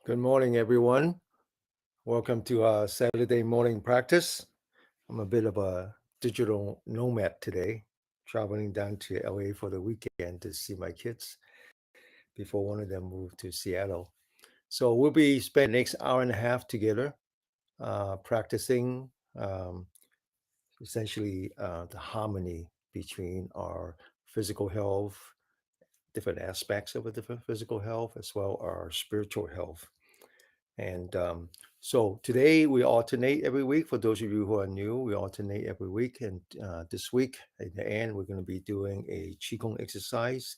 Good morning, everyone. Welcome to our Saturday morning practice. I'm a bit of a digital nomad today, traveling down to LA for the weekend to see my kids before one of them moved to Seattle. So we'll be spending the next hour and a half together, practicing essentially the harmony between our physical health, different aspects of a different physical health, as well as our spiritual health. And so today we alternate every week. For those of you who are new, we alternate every week. And this week, at the end, we're going to be doing a Qigong exercise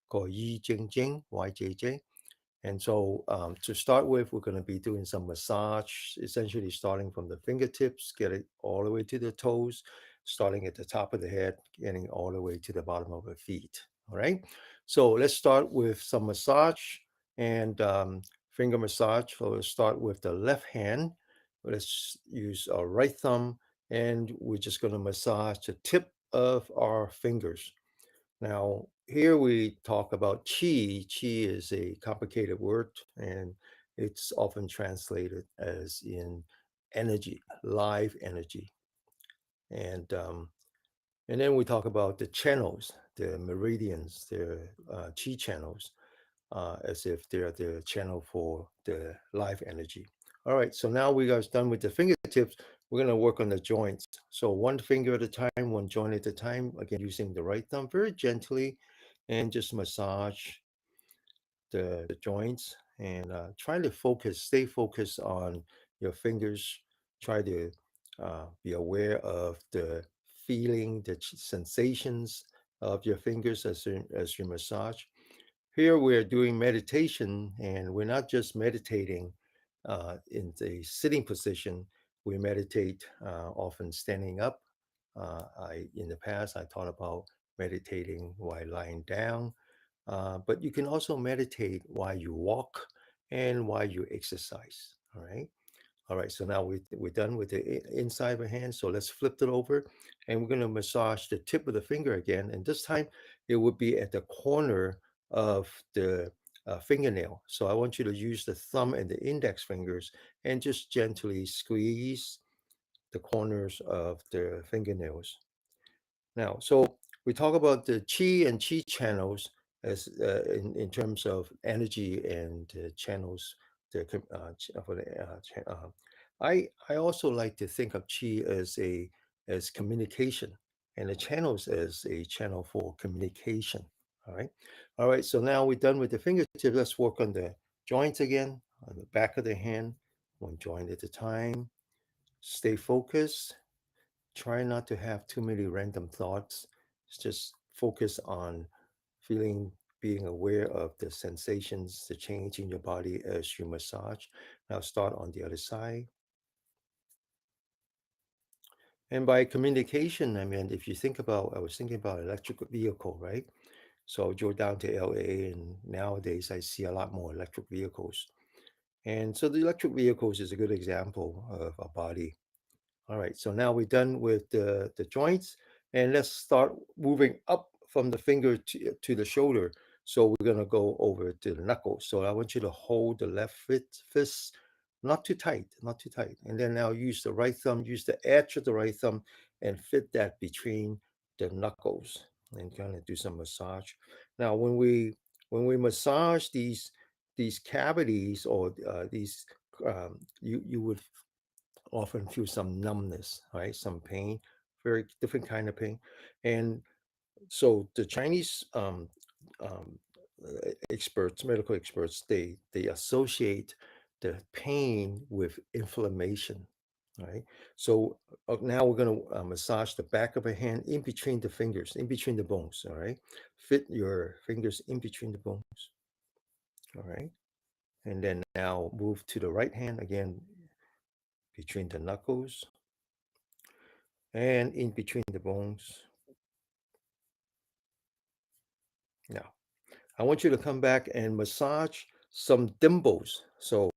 called Yi Jing Jing, YJJ. And so to start with, we're going to be doing some massage, essentially starting from the fingertips, getting all the way to the toes, starting at the top of the head, getting all the way to the bottom of the feet. All right. So let's start with some massage and finger massage. So let's start with the left hand. Let's use our right thumb, and we're just going to massage the tip of our fingers. Now, here we talk about qi. Qi is a complicated word, and it's often translated as in energy, live energy. And and then we talk about the channels, the meridians, the qi channels, as if they're the channel for the life energy. All right, so now we guys done with the fingertips. We're going to work on the joints. So one finger at a time, one joint at a time. Again, using the right thumb very gently, and just massage the joints and try to focus, stay focused on your fingers. Try to be aware of the feeling, the sensations of your fingers as you massage. Here we're doing meditation, and we're not just meditating in the sitting position. We meditate often standing up. In the past, I taught about meditating while lying down, but you can also meditate while you walk and while you exercise. All right. All right, so now we're done with the inside of the hand. So let's flip it over, and we're going to massage the tip of the finger again. And this time it would be at the corner of the fingernail. So I want you to use the thumb and the index fingers and just gently squeeze the corners of the fingernails. Now, so we talk about the qi and qi channels as in terms of energy and channels. For the I also like to think of qi as communication, and the channels as a channel for communication. All right. So now we're done with the fingertip. Let's work on the joints again on the back of the hand, one joint at a time. Stay focused. Try not to have too many random thoughts. Just focus on feeling, being aware of the sensations, the change in your body as you massage. Now start on the other side. And by communication, I mean, if you think about, I was thinking about electric vehicle, right? So I drove down to LA, and nowadays I see a lot more electric vehicles. And so the electric vehicles is a good example of a body. All right, so now we're done with the joints, and let's start moving up from the finger to the shoulder. So we're gonna go over to the knuckles. So I want you to hold the left fist, not too tight, not too tight. And then now use the right thumb, use the edge of the right thumb and fit that between the knuckles and kind of do some massage. Now when we massage these cavities or these you would often feel some numbness, right? Some pain, very different kind of pain. And so the Chinese um, experts, medical experts, they associate the pain with inflammation, right? So now we're going to massage the back of a hand in between the fingers, in between the bones, all right? Fit your fingers in between the bones, all right? And then now move to the right hand again between the knuckles and in between the bones. Now, I want you to come back and massage some dimples. So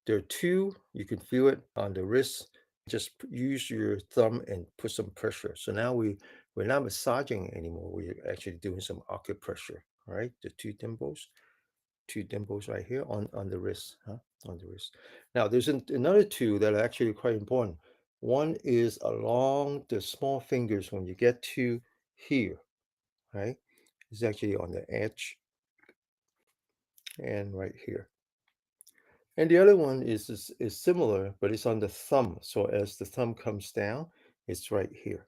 there are two, you can feel it on the wrist. Just use your thumb and put some pressure. So now we're not massaging anymore. We're actually doing some acupressure, all right? The two dimples. two dimples right here on the wrist, huh? On the wrist. Now there's another two that are actually quite important. One is along the small fingers when you get to here, right? It's actually on the edge and right here. And the other one is similar, but it's on the thumb. So as the thumb comes down, it's right here,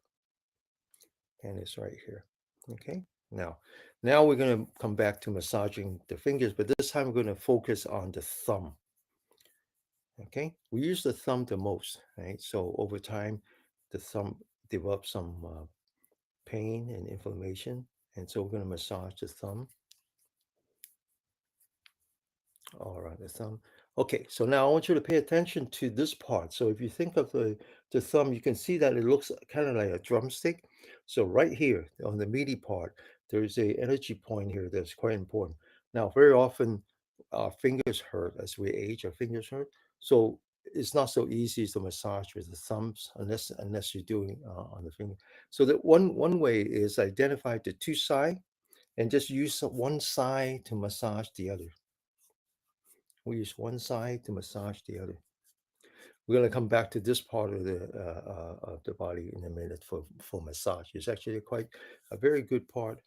and it's right here. Okay. Now, now we're going to come back to massaging the fingers, but this time we're going to focus on the thumb. Okay. We use the thumb the most, right? So over time, the thumb develops some pain and inflammation, and so we're going to massage the thumb all around the thumb. Okay, so now I want you to pay attention to this part. So if you think of the thumb, you can see that it looks kind of like a drumstick. So right here on the meaty part, there's a energy point here that's quite important. Now, very often our fingers hurt as we age, our fingers hurt. So it's not so easy to massage with the thumbs unless you're doing on the finger. So that one way is identify the two side and just use one side to massage the other. We use one side to massage the other. We're going to come back to this part of the body in a minute for massage. It's actually quite a very good part,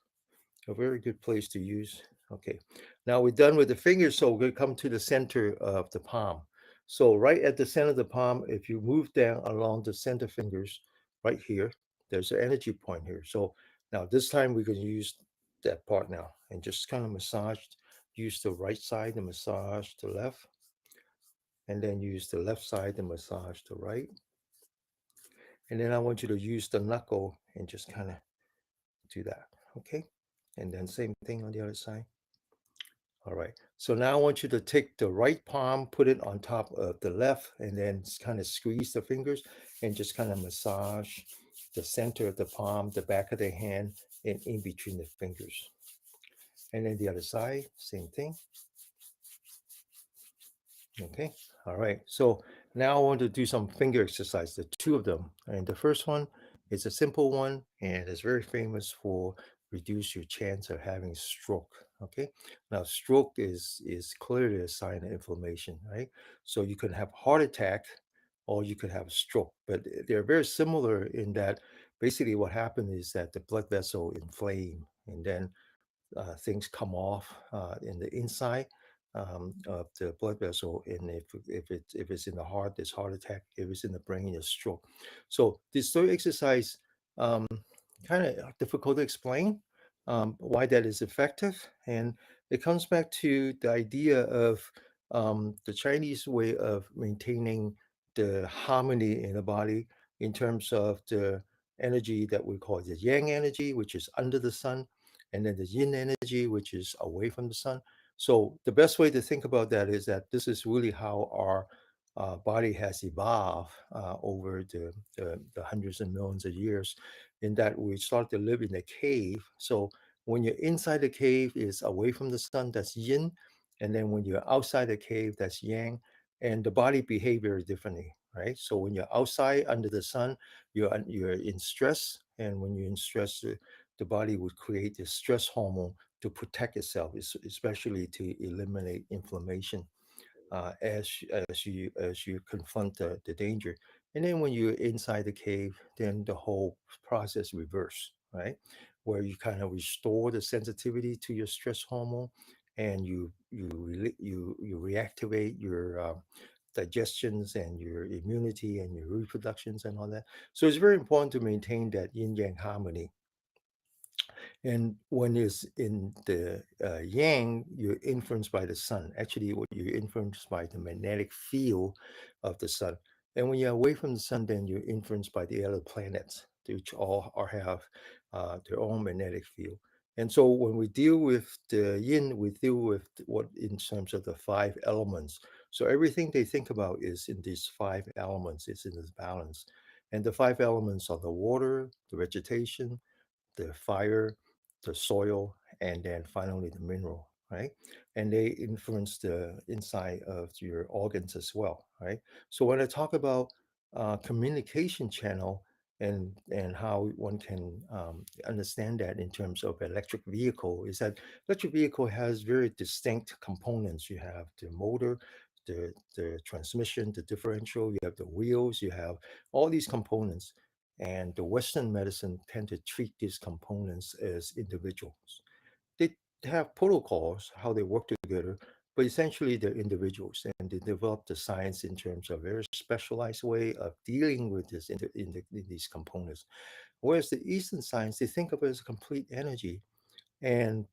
a very good place to use. Okay, now we're done with the fingers, so we're going to come to the center of the palm. So right at the center of the palm, if you move down along the center fingers, right here, there's an energy point here. So now this time we're going to use that part now and just kind of massage. Use the right side to massage the left, and then use the left side to massage the right. And then I want you to use the knuckle and just kind of do that. Okay. And then same thing on the other side. All right. So now I want you to take the right palm, put it on top of the left, and then kind of squeeze the fingers and just kind of massage the center of the palm, the back of the hand, and in between the fingers. And then the other side, same thing. Okay, all right. So now I want to do some finger exercise, the two of them. And the first one is a simple one and it's very famous for reduce your chance of having stroke. Okay. Now stroke is clearly a sign of inflammation, right? So you can have heart attack or you could have stroke, but they're very similar in that basically what happened is that the blood vessel inflame and then things come off in the inside of the blood vessel, and if it's in the heart, it's heart attack. If it's in the brain, it's stroke. So this third exercise um, kind of difficult to explain why that is effective, and it comes back to the idea of the Chinese way of maintaining the harmony in the body in terms of the energy that we call the yang energy, which is under the sun, and then the yin energy, which is away from the sun. So the best way to think about that is that this is really how our body has evolved over the hundreds and millions of years, in that we start to live in a cave. So when you're inside the cave is away from the sun, that's yin. And then when you're outside the cave, that's yang. And the body behave very differently, right? So when you're outside under the sun, you're in stress. And when you're in stress, the body would create this stress hormone to protect itself, especially to eliminate inflammation as you confront the danger. And then when you're inside the cave, then the whole process reverse, right? Where you kind of restore the sensitivity to your stress hormone, and you reactivate your digestions and your immunity and your reproductions and all that. So it's very important to maintain that yin yang harmony. And when it's in the yang, you're influenced by the sun. Actually, what you're influenced by the magnetic field of the sun. And when you're away from the sun, then you're influenced by the other planets, which all are have their own magnetic field. And so when we deal with the yin, we deal with what in terms of the five elements. So everything they think about is in these five elements, it's in this balance. And the five elements are the water, the vegetation, the fire, the soil, and then finally the mineral, right? And they influence the inside of your organs as well, right? So when I talk about communication channel, and how one can understand that in terms of electric vehicle is that electric vehicle has very distinct components. You have the motor, the transmission, the differential, you have the wheels, you have all these components. And the Western medicine tend to treat these components as individuals. They have protocols how they work together, but essentially they're individuals, and they develop the science in terms of a very specialized way of dealing with this in these components. Whereas the Eastern science, they think of it as a complete energy, and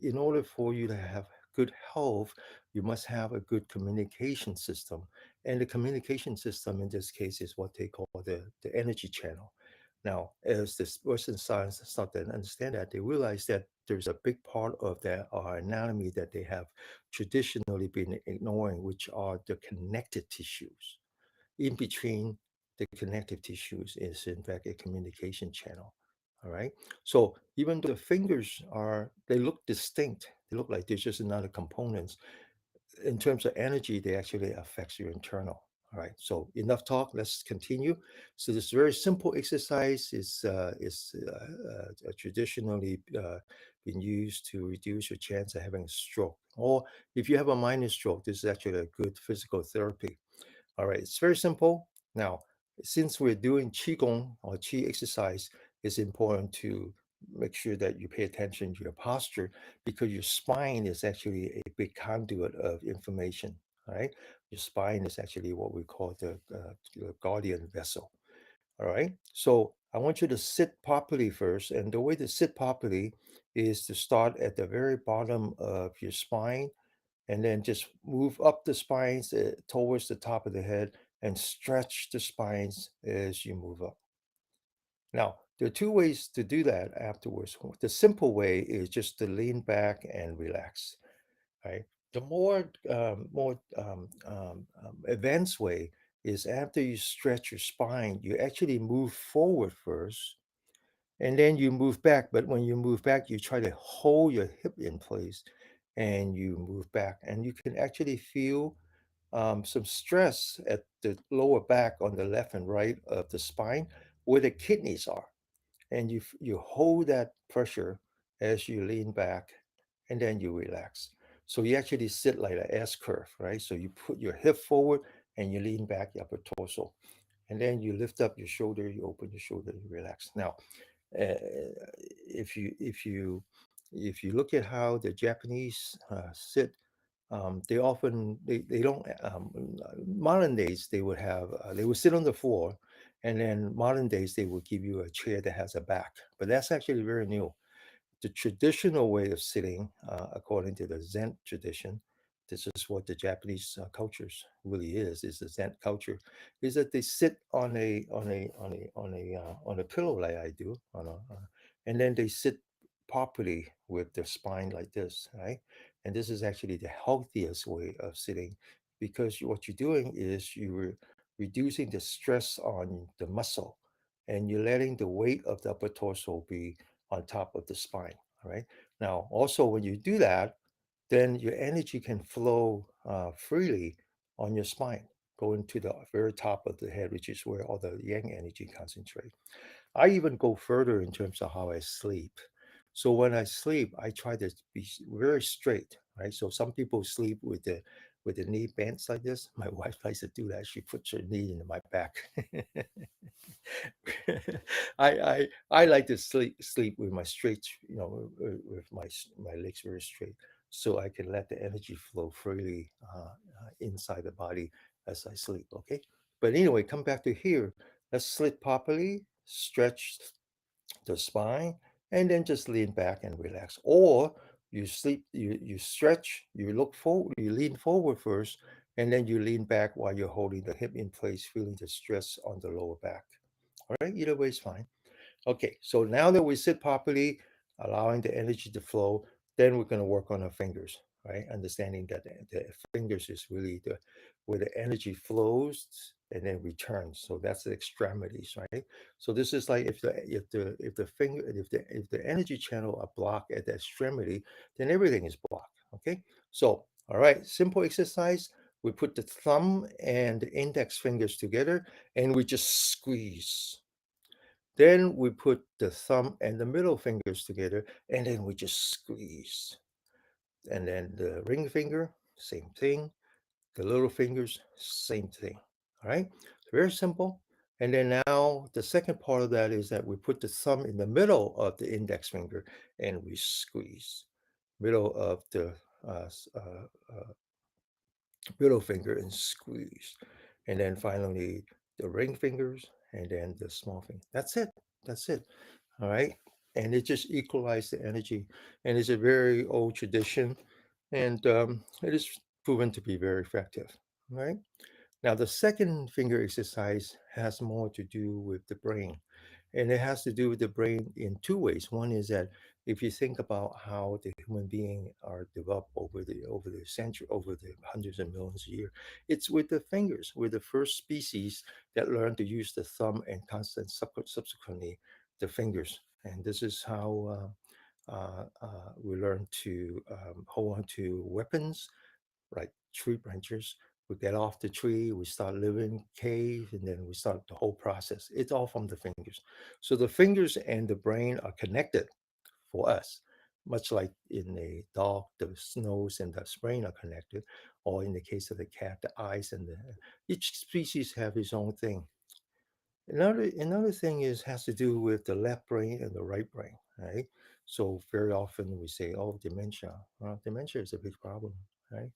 in order for you to have good health, you must have a good communication system. And the communication system in this case is what they call the energy channel. Now, as this Western science start to understand that, they realize that there's a big part of their anatomy that they have traditionally been ignoring, which are the connective tissues. In between the connective tissues is in fact a communication channel. All right. So even though the fingers are, they look distinct, they look like they're just another components. In terms of energy, they actually affects your internal. All right. So enough talk. Let's continue. So this very simple exercise is traditionally been used to reduce your chance of having a stroke. Or if you have a minor stroke, this is actually a good physical therapy. All right, it's very simple. Now, since we're doing Qigong or Qi exercise, it's important to make sure that you pay attention to your posture because your spine is actually a big conduit of information. All right, your spine is actually what we call the guardian vessel. All right, so I want you to sit properly first. And the way to sit properly is to start at the very bottom of your spine and then just move up the spines towards the top of the head and stretch the spines as you move up. Now, there are two ways to do that afterwards. The simple way is just to lean back and relax, right? The more advanced way is after you stretch your spine, you actually move forward first and then you move back. But when you move back, you try to hold your hip in place and you move back. And you can actually feel some stress at the lower back on the left and right of the spine where the kidneys are. And you hold that pressure as you lean back and then you relax. So you actually sit like an S curve, right? So you put your hip forward and you lean back your upper torso. And then you lift up your shoulder, you open your shoulder, you relax. Now, uh, if you if you if you look at how the Japanese sit, they don't modern days they would have they would sit on the floor, and then modern days they would give you a chair that has a back, but that's actually very new. The traditional way of sitting, according to the Zen tradition, this is what the Japanese cultures really is the Zen culture, is that they sit on a pillow like I do, and then they sit properly with their spine like this, right? And this is actually the healthiest way of sitting, because what you're doing is you're reducing the stress on the muscle, and you're letting the weight of the upper torso be on top of the spine. All right. Now, also, when you do that, then your energy can flow freely on your spine, going to the very top of the head, which is where all the yang energy concentrate. I even go further in terms of how I sleep. So when I sleep, I try to be very straight, right? So some people sleep with the knee bent like this. My wife likes to do that. She puts her knee into my back. I like to sleep with my straight, with my legs very straight, so I can let the energy flow freely inside the body as I sleep. Okay, but anyway, come back to here. Let's sleep properly, stretch the spine, and then just lean back and relax. Or you stretch, you look forward, you lean forward first, and then you lean back while you're holding the hip in place, feeling the stress on the lower back. All right, either way is fine. Okay, so now that we sit properly, allowing the energy to flow, then we're going to work on our fingers, right? Understanding that the fingers is really the where the energy flows and then returns. So that's the extremities, right? So this is like if the energy channel are blocked at the extremity, then everything is blocked. Okay, so all right, simple exercise. We put the thumb and the index fingers together, and we just squeeze. Then we put the thumb and the middle fingers together, and then we just squeeze. And then the ring finger, same thing. The little fingers, same thing. All right, very simple. And then now the second part of that is that we put the thumb in the middle of the index finger and we squeeze. Middle of the uh, middle finger and squeeze. And then finally the ring fingers and then the small finger. That's it. That's it. All right. And it just equalized the energy. And it's a very old tradition. And it is proven to be very effective. Right. Now, the second finger exercise has more to do with the brain. And it has to do with the brain in two ways. One is that if you think about how the human being are developed over the century, over the hundreds of millions of years, it's with the fingers. We're the first species that learned to use the thumb and constant subsequently the fingers. And this is how we learn to hold on to weapons, like tree branches. We get off the tree, we start living cave, and then we start the whole process. It's all from the fingers. So the fingers and the brain are connected for us, much like in a dog, the nose and the brain are connected, or in the case of the cat, the eyes and the each species have its own thing. Another thing is has to do with the left brain and the right brain, right? So very often we say, "Oh, dementia." Well, dementia is a big problem, right?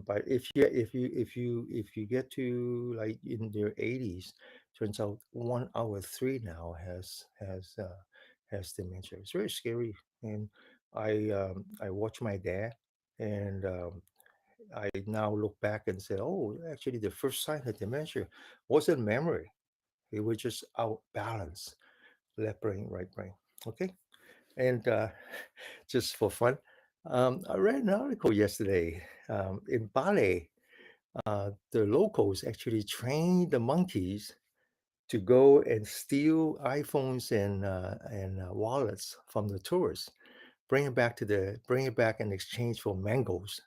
But if you get to like in their 80s, turns out 1 out of 3 now has dementia. It's very scary, and I watch my dad, and I now look back and say, "Oh, actually, the first sign of dementia wasn't memory; it was just out balance, left brain, right brain." Okay, and just for fun, I read an article yesterday in Bali. The locals actually trained the monkeys to go and steal iPhones and wallets from the tourists, bring it back in exchange for mangoes.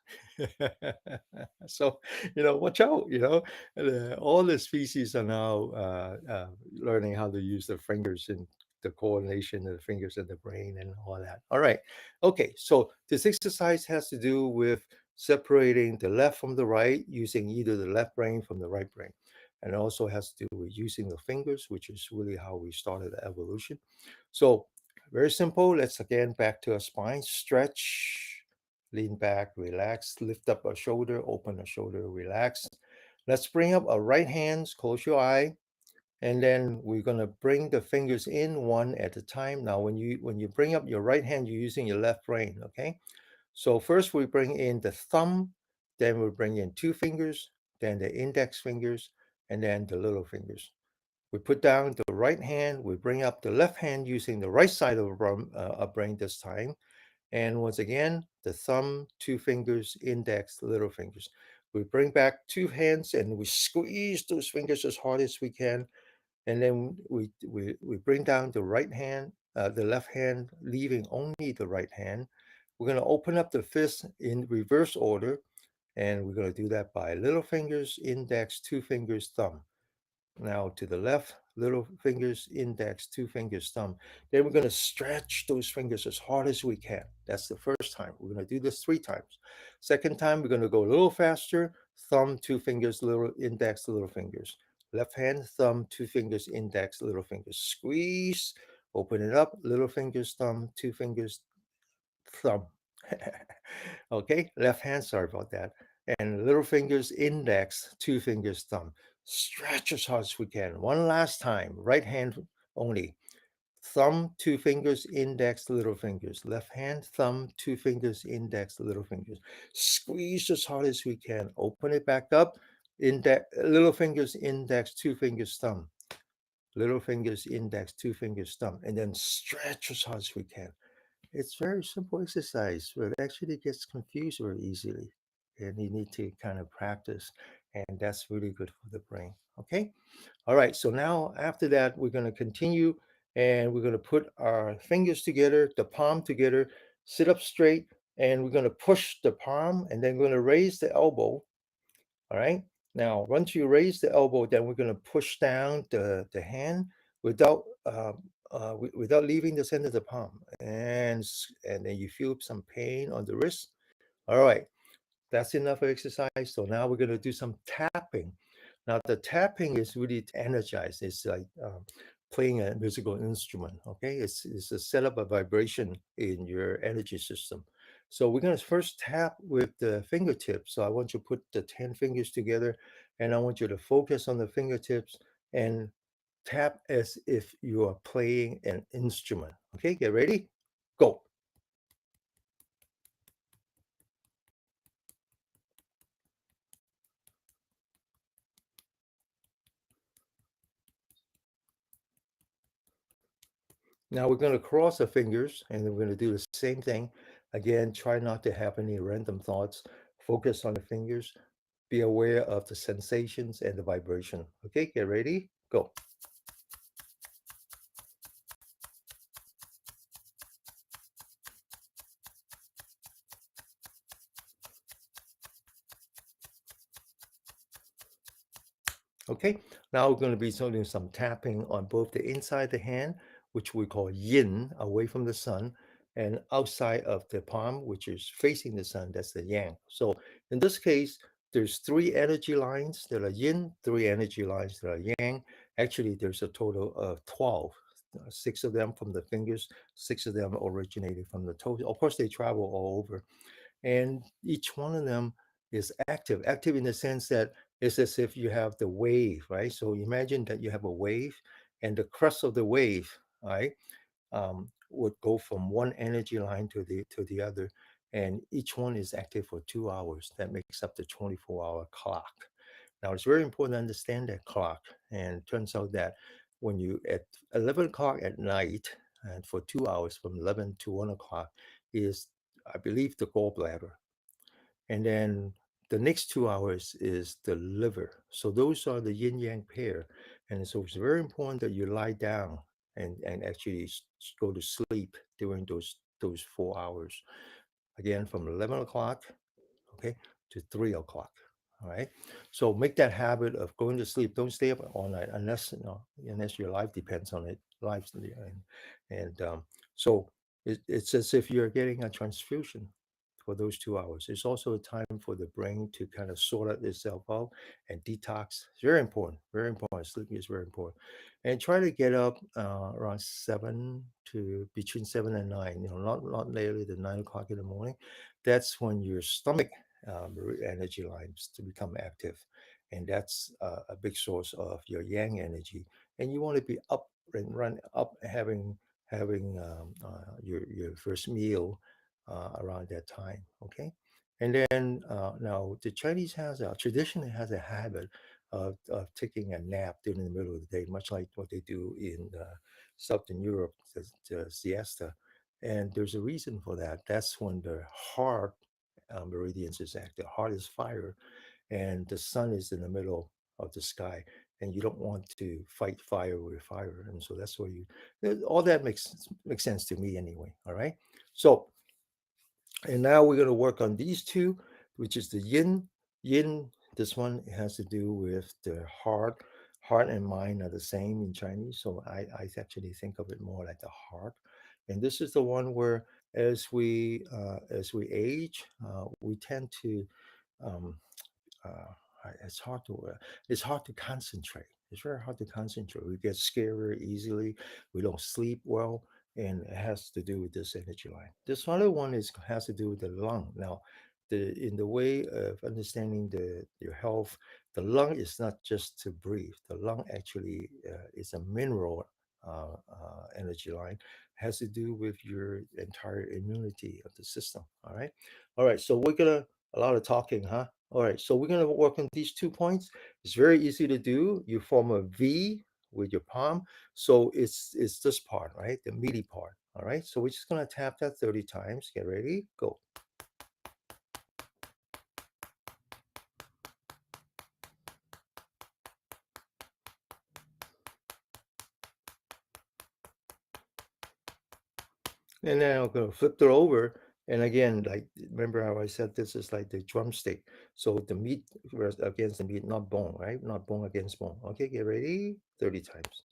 So watch out. All the species are now learning how to use their fingers and the coordination of the fingers and the brain and all that. All right. Okay, so this exercise has to do with separating the left from the right using either the left brain from the right brain, and it also has to do with using the fingers, which is really how we started the evolution. So very simple. Let's again back to our spine. Stretch, lean back, relax, lift up our shoulder, open our shoulder, relax. Let's bring up our right hands, close your eye, and then we're gonna bring the fingers in one at a time. Now, when you bring up your right hand, you're using your left brain, okay? So first we bring in the thumb, then we bring in 2 fingers, then the index fingers, and then the little fingers. We put down the right hand, we bring up the left hand using the right side of our brain this time. And once again, the thumb, 2 fingers, index, little fingers. We bring back 2 hands and we squeeze those fingers as hard as we can. And then we bring down the right hand, the left hand, leaving only the right hand. We're going to open up the fist in reverse order. And we're going to do that by little fingers, index, 2 fingers, thumb. Now to the left, little fingers, index, 2 fingers, thumb. Then we're going to stretch those fingers as hard as we can. That's the first time. We're going to do this 3 times. Second time, we're going to go a little faster. Thumb, 2 fingers, little index, little fingers. Left hand, thumb, 2 fingers, index, little fingers. Squeeze, open it up, little fingers, thumb, 2 fingers, thumb. Okay, left hand, sorry about that. And little fingers, index, 2 fingers, thumb. Stretch as hard as we can. One last time, right hand only. Thumb, 2 fingers, index, little fingers. Left hand, thumb, 2 fingers, index, little fingers. Squeeze as hard as we can. Open it back up. Index, little fingers, index, 2 fingers, thumb. Little fingers, index, 2 fingers, thumb. And then stretch as hard as we can. It's very simple exercise, but it actually gets confused very easily. And you need to kind of practice, and that's really good for the brain. Okay. All right. So now after that, we're going to continue and we're going to put our fingers together, the palm together, sit up straight, and we're going to push the palm and then we're going to raise the elbow. All right. Now, once you raise the elbow, then we're going to push down the hand without without leaving the center of the palm, and then you feel some pain on the wrist. All right, that's enough exercise. So now we're going to do some tapping. Now the tapping is really to energize. It's like playing a musical instrument. Okay, it's a set up a vibration in your energy system. So we're going to first tap with the fingertips. So I want you to put the 10 fingers together, and I want you to focus on the fingertips and tap as if you are playing an instrument. Okay, get ready, go. Now we're going to cross our fingers and then we're going to do the same thing. Again, try not to have any random thoughts. Focus on the fingers. Be aware of the sensations and the vibration. Okay, get ready, go. Okay, now we're going to be doing some tapping on both the inside the hand, which we call yin, away from the sun, and outside of the palm, which is facing the sun, that's the yang. So in this case, there's three energy lines that are yin, three energy lines that are yang. Actually, there's a total of 12. Six of them from the fingers, six of them originated from the toes. Of course, they travel all over, and each one of them is active in the sense that it's as if you have the wave, right? So imagine that you have a wave, and the crest of the wave, right, would go from one energy line to the other, and each one is active for 2 hours. That makes up the 24-hour clock. Now it's very important to understand that clock, and it turns out that when you at 11 o'clock at night, and for 2 hours from 11 to 1 o'clock is, I believe, the gallbladder, and then the next 2 hours is the liver. So those are the yin yang pair. And so it's very important that you lie down and actually go to sleep during those 4 hours. Again, from 11 o'clock, okay, to 3 o'clock. All right. So make that habit of going to sleep. Don't stay up all night unless unless your life depends on it. Life and so it's as if you're getting a transfusion for those 2 hours. It's also a time for the brain to kind of sort out itself out and detox. It's very important. Very important. Sleeping is very important. And try to get up around 7 to between 7 and 9. Not later than 9 o'clock in the morning. That's when your stomach energy lines to become active, and that's a big source of your yang energy. And you want to be up and run up, having your first meal around that time. Okay, and then now the Chinese has a traditionally has a habit of taking a nap during the middle of the day, much like what they do in Southern Europe, the siesta. And there's a reason for that. That's when the heart meridians is active. Heart is fire, and the sun is in the middle of the sky, and you don't want to fight fire with fire. And so that's where all that makes sense to me anyway. All right. So, and now we're going to work on these two, which is the yin. Yin, this one has to do with the heart. Heart and mind are the same in Chinese. So I actually think of it more like the heart. And this is the one where as we age, we tend to um, uh, it's hard to concentrate. It's very hard to concentrate. We get scared easily. We don't sleep well, and it has to do with this energy line. This other one has to do with the lung. Now, in the way of understanding your health, the lung is not just to breathe. The lung actually is a mineral energy line. Has to do with your entire immunity of the system. All right. So we're gonna a lot of talking, huh? All right, so we're going to work on these 2 points. It's very easy to do. You form a V with your palm. So it's this part, right? The meaty part. All right, so we're just going to tap that 30 times. Get ready, go. And then I'm going to flip it over. And again, like, remember how I said this is like the drumstick. So the meat against the meat, not bone, right? Not bone against bone. Okay, get ready, 30 times.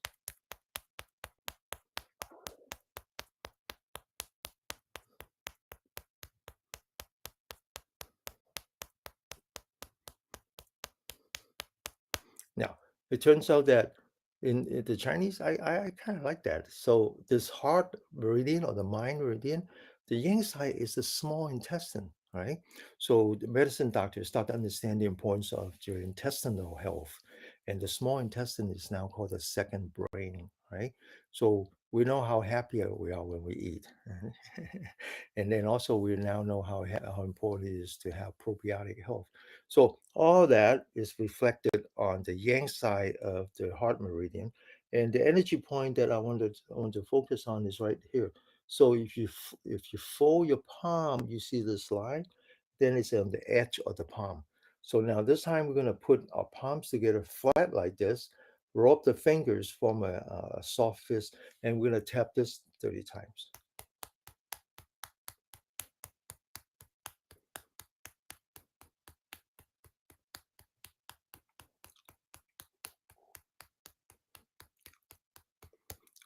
Now, it turns out that in the Chinese, I kind of like that. So this heart meridian or the mind meridian, the yang side is the small intestine, right? So the medicine doctors start to understand the importance of your intestinal health. And the small intestine is now called the second brain, right? So we know how happy we are when we eat. And then also we now know how important it is to have probiotic health. So all that is reflected on the yang side of the heart meridian. And the energy point that I want to focus on is right here. So if you fold your palm, you see this line, then it's on the edge of the palm. So now this time we're going to put our palms together flat like this, roll up the fingers, form a soft fist, and we're going to tap this 30 times.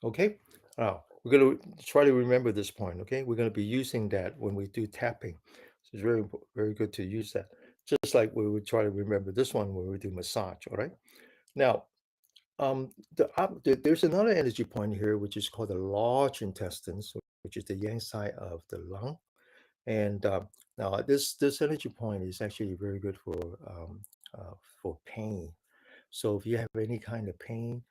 Okay. We're going to try to remember this point. Okay. We're going to be using that when we do tapping. So it's very good to use that. Just like we would try to remember this one when we do massage. All right. Now, there's another energy point here, which is called the large intestines, which is the yang side of the lung. And now this energy point is actually very good for pain. So if you have any kind of pain,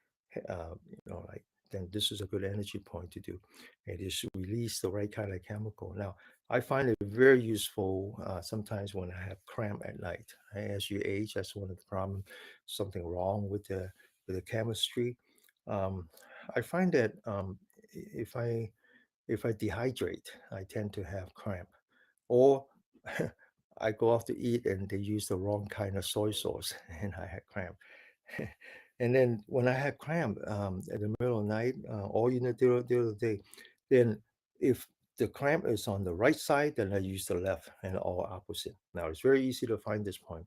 like then this is a good energy point to do. It is release the right kind of chemical. Now, I find it very useful sometimes when I have cramp at night. As you age, that's one of the problems. Something wrong with the chemistry. Um, I find that if I dehydrate, I tend to have cramp, or I go off to eat and they use the wrong kind of soy sauce and I had cramp. And then when I had cramp in the middle of the night, or in the other day, then if the cramp is on the right side, then I use the left and all opposite. Now it's very easy to find this point.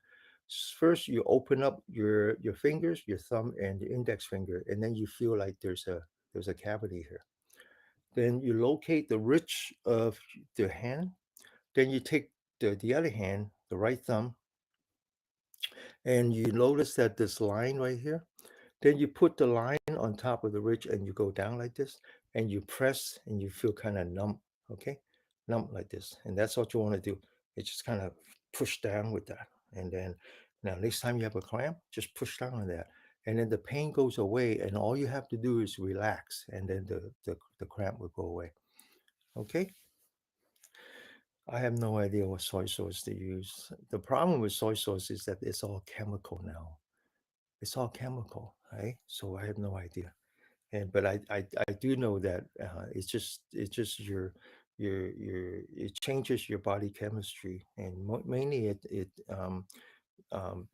First, you open up your fingers, your thumb and the index finger, and then you feel like there's a cavity here. Then you locate the ridge of the hand. Then you take the other hand, the right thumb, and you notice that this line right here. Then you put the line on top of the ridge and you go down like this and you press and you feel kind of numb, okay? Numb like this. And that's what you want to do. It's just kind of push down with that. And then now next time you have a cramp, just push down on that. And then the pain goes away and all you have to do is relax and then the cramp will go away. Okay? I have no idea what soy sauce to use. The problem with soy sauce is that it's all chemical now. It's all chemical, right? So I have no idea. And but I do know that it's just it changes your body chemistry, and mainly um,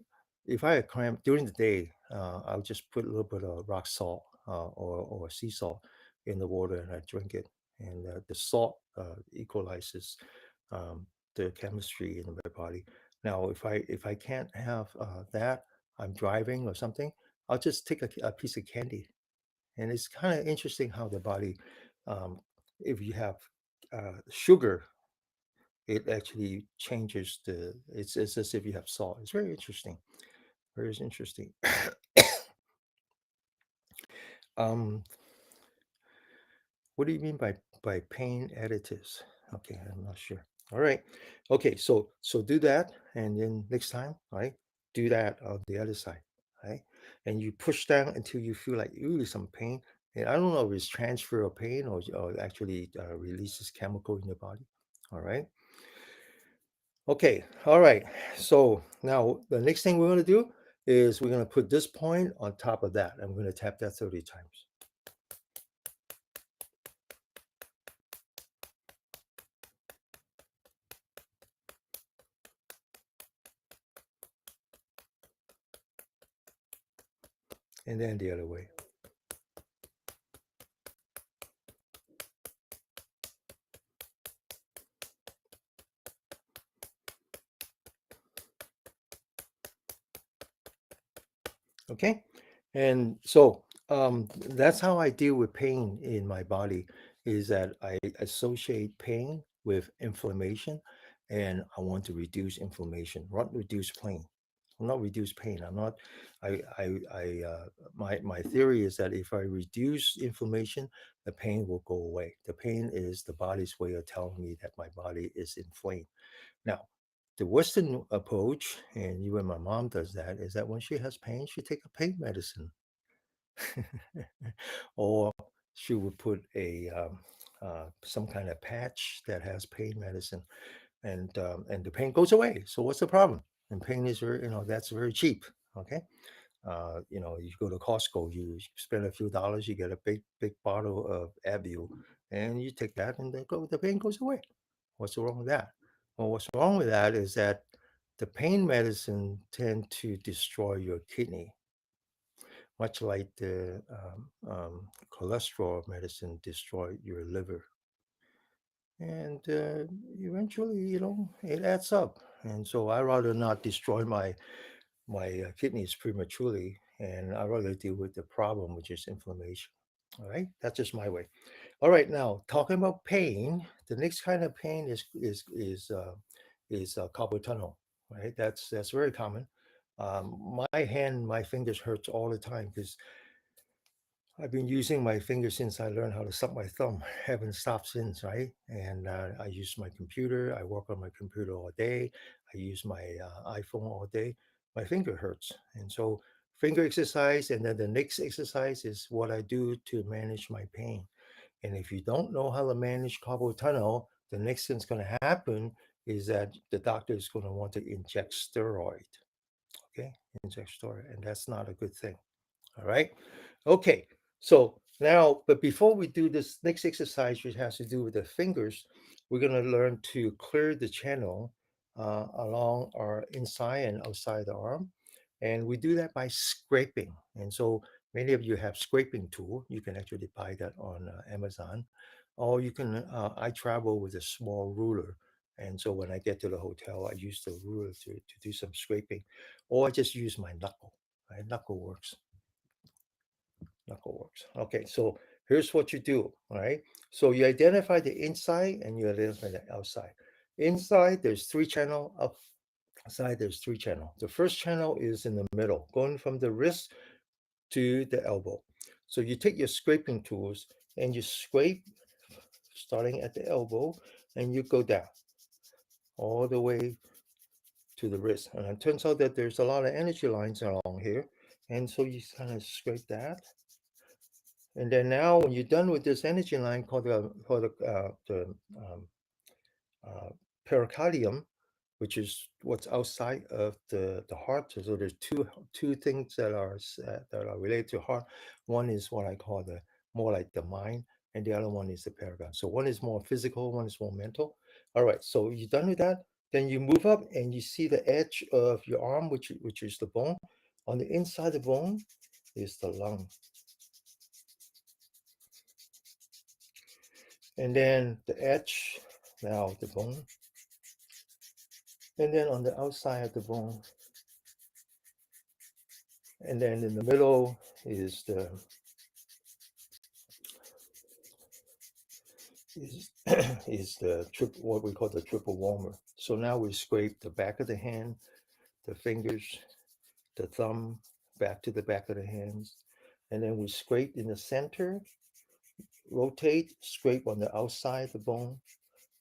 if I had cramp during the day, I'll just put a little bit of rock salt or sea salt in the water and I drink it. And the salt equalizes um, the chemistry in my body. Now, if I can't have that, I'm driving or something, I'll just take a piece of candy. And it's kind of interesting how the body, um, if you have sugar, it actually changes it's as if you have salt. It's very interesting. Very interesting. um, what do you mean by pain additives? Okay, I'm not sure. All right. Okay, so do that, and then next time, right? Do that on the other side, right? And you push down until you feel like ooh, some pain. And I don't know if it's transfer of pain or actually releases chemical in your body. All right. Okay. All right. So now the next thing we're going to do is we're going to put this point on top of that. I'm going to tap that 30 times. And then the other way. Okay. And so that's how I deal with pain in my body is that I associate pain with inflammation and I want to reduce inflammation, not reduce pain. not reduce pain. I'm not. My theory is that if I reduce inflammation, the pain will go away. The pain is the body's way of telling me that my body is inflamed. Now, the Western approach, and even my mom does that, is that when she has pain, she take a pain medicine, or she would put a some kind of patch that has pain medicine, and the pain goes away. So what's the problem? And pain is very, that's very cheap. Okay. You go to Costco, you spend a few dollars, you get a big bottle of Advil, and you take that, and the pain goes away. What's wrong with that? Well, what's wrong with that is that the pain medicine tend to destroy your kidney, much like the cholesterol medicine destroy your liver, and eventually, it adds up. And so I rather not destroy my kidneys prematurely, and I rather deal with the problem, which is inflammation. All right, that's just my way. All right, now talking about pain, the next kind of pain is carpal tunnel. Right, that's very common. My fingers hurts all the time because I've been using my fingers since I learned how to suck my thumb. Haven't stopped since, right? And I use my computer. I work on my computer all day. I use my iPhone all day. My finger hurts, and so finger exercise. And then the next exercise is what I do to manage my pain. And if you don't know how to manage carpal tunnel, the next thing's going to happen is that the doctor is going to want to inject steroid. Okay, inject steroid, and that's not a good thing. All right. Okay. So now, but before we do this next exercise, which has to do with the fingers, we're going to learn to clear the channel along our inside and outside the arm. And we do that by scraping. And so many of you have scraping tool. You can actually buy that on Amazon. Or you can, I travel with a small ruler. And so when I get to the hotel, I use the ruler to do some scraping. Or I just use my knuckle. Right? Knuckle works. Knuckle works. Okay, so here's what you do. All right. So you identify the inside and you identify the outside. Inside, there's three channel. Outside, there's three channel. The first channel is in the middle, going from the wrist to the elbow. So you take your scraping tools and you scrape starting at the elbow and you go down all the way to the wrist. And it turns out that there's a lot of energy lines along here. And so you kind of scrape that. And then now, when you're done with this energy line called the uh, pericardium, which is what's outside of the heart. So there's two things that are related to heart. One is what I call the more like the mind, and the other one is the pericardium. So one is more physical, one is more mental. All right. So you're done with that. Then you move up and you see the edge of your arm, which is the bone. On the inside of the bone is the lung. And then the edge, now the bone. And then on the outside of the bone. And then in the middle is the is is the what we call the triple warmer. So now we scrape the back of the hand, the fingers, the thumb, back to the back of the hands. And then we scrape in the center, rotate, scrape on the outside of the bone,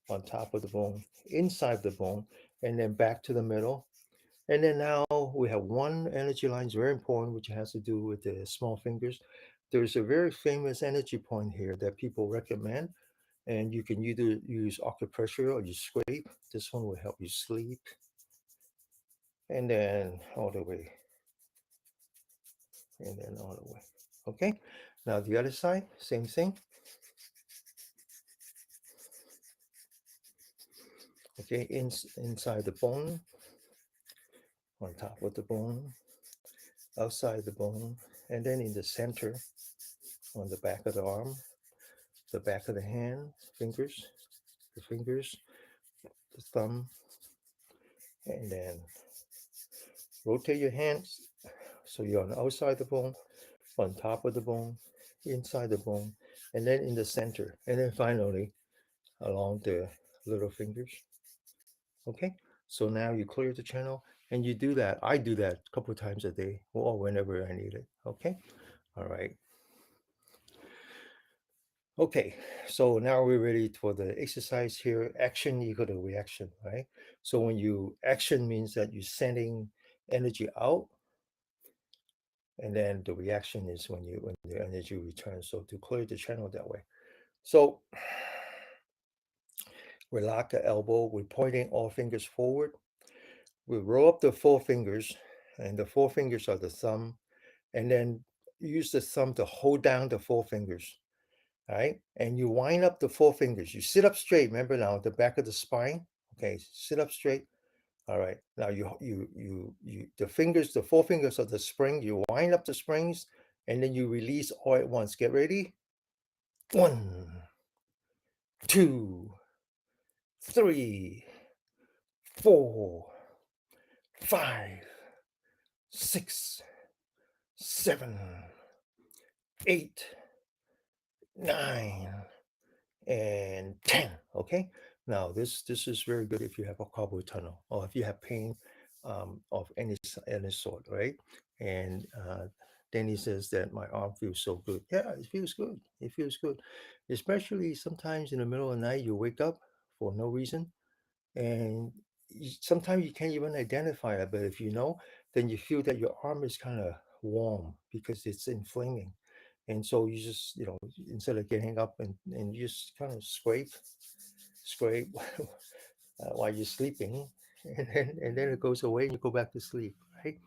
on top of the bone, inside the bone, and then back to the middle. And then now we have one energy line, is very important, which has to do with the small fingers. There's a very famous energy point here that people recommend, and you can either use acupressure or you scrape. This one will help you sleep. And then all the way, and then all the way. Okay. Now the other side, same thing. Okay, inside the bone, on top of the bone, outside the bone, and then in the center, on the back of the arm, the back of the hand, fingers, the fingers, the thumb, and then rotate your hands so you're on the outside of the bone, on top of the bone, inside the bone, and then in the center, and then finally along the little fingers. Okay, so now you clear the channel. And you do that. I do that a couple of times a day or whenever I need it. Okay. All right. Okay, so now we're ready for the exercise here. Action equal to reaction, right? So when you action means that you're sending energy out, and then the reaction is when the energy returns. So to clear the channel that way. So we lock the elbow, we're pointing all fingers forward. We roll up the four fingers, and the four fingers are the thumb, and then use the thumb to hold down the four fingers. All right. And you wind up the four fingers. You sit up straight. Remember now, the back of the spine. Okay. Sit up straight. All right. Now the fingers, the four fingers of the spring, you wind up the springs and then you release all at once. Get ready. 1, 2, 3, 4, 5, 6, 7, 8, 9, and 10. Okay. Now this is very good if you have a carpal tunnel or if you have pain of any sort, right? And Danny says that my arm feels so good. Yeah, it feels good. It feels good, especially sometimes in the middle of the night you wake up for no reason, and sometimes you can't even identify it. But if you know, then you feel that your arm is kind of warm because it's inflaming, and so you just, instead of getting up and you just kind of scrape while you're sleeping, and then it goes away and you go back to sleep, right?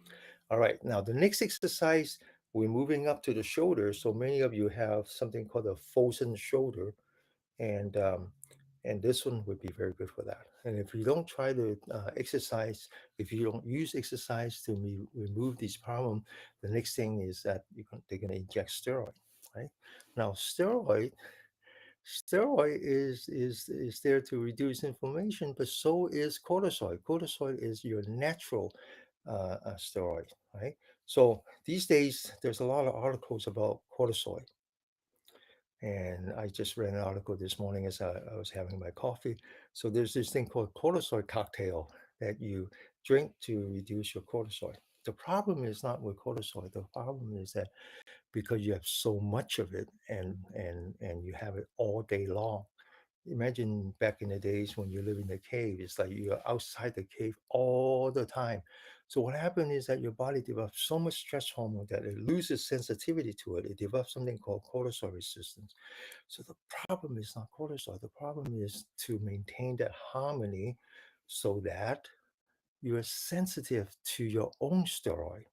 All right, now the next exercise, we're moving up to the shoulder. So many of you have something called a frozen shoulder, and this one would be very good for that. And if you don't try to exercise, if you don't use exercise to remove this problem, the next thing is that they're going to inject steroid, right? Now, steroid is there to reduce inflammation, but so is cortisol. Cortisol is your natural steroid, right? So these days, there's a lot of articles about cortisol, and I just read an article this morning as I was having my coffee. So there's this thing called cortisol cocktail that you drink to reduce your cortisol. The problem is not with cortisol. The problem is that because you have so much of it and you have it all day long. Imagine back in the days when you live in the cave, it's like you're outside the cave all the time. So what happened is that your body develops so much stress hormone that it loses sensitivity to it. It develops something called cortisol resistance. So the problem is not cortisol. The problem is to maintain that harmony so that you are sensitive to your own steroid.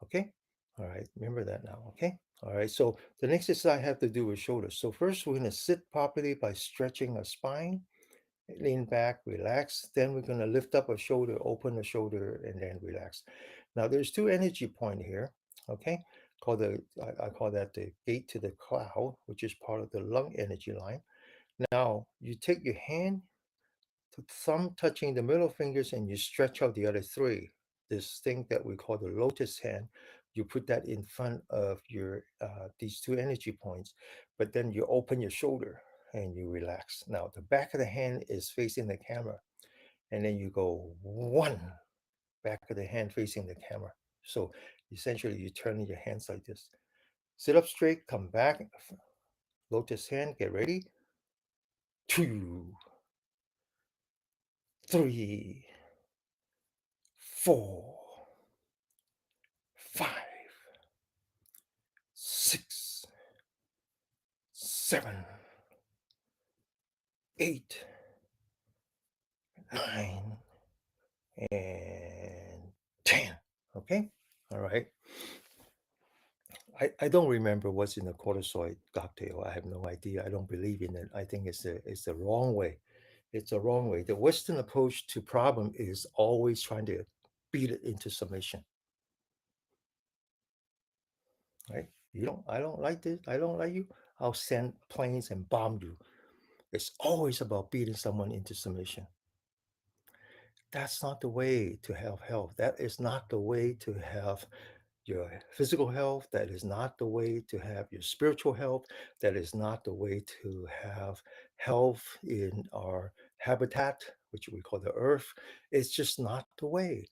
Okay. All right. Remember that now. Okay. All right. So the next exercise I have to do with shoulders. So first we're going to sit properly by stretching our spine, lean back, relax. Then we're going to lift up a shoulder, open the shoulder, and then relax. Now there's two energy point here. Okay. I call that the gate to the cloud, which is part of the lung energy line. Now you take your hand, thumb touching the middle fingers, and you stretch out the other three. This thing that we call the lotus hand, you put that in front of your these two energy points, but then you open your shoulder and you relax. Now the back of the hand is facing the camera, and then you go one, back of the hand facing the camera. So essentially, you turn your hands like this. Sit up straight, come back, lotus hand, get ready. 2, 3, 4, 5, 6, 7, 8, 9, and 10. Okay. All right. I don't remember what's in the cortisol cocktail. I have no idea. I don't believe in it. I think it's the wrong way. It's the wrong way. The Western approach to problem is always trying to beat it into submission. Right? I don't like this. I don't like you. I'll send planes and bomb you. It's always about beating someone into submission. That's not the way to have health. That is not the way to have your physical health. That is not the way to have your spiritual health. That is not the way to have health in our habitat, which we call the earth. It's just not the way.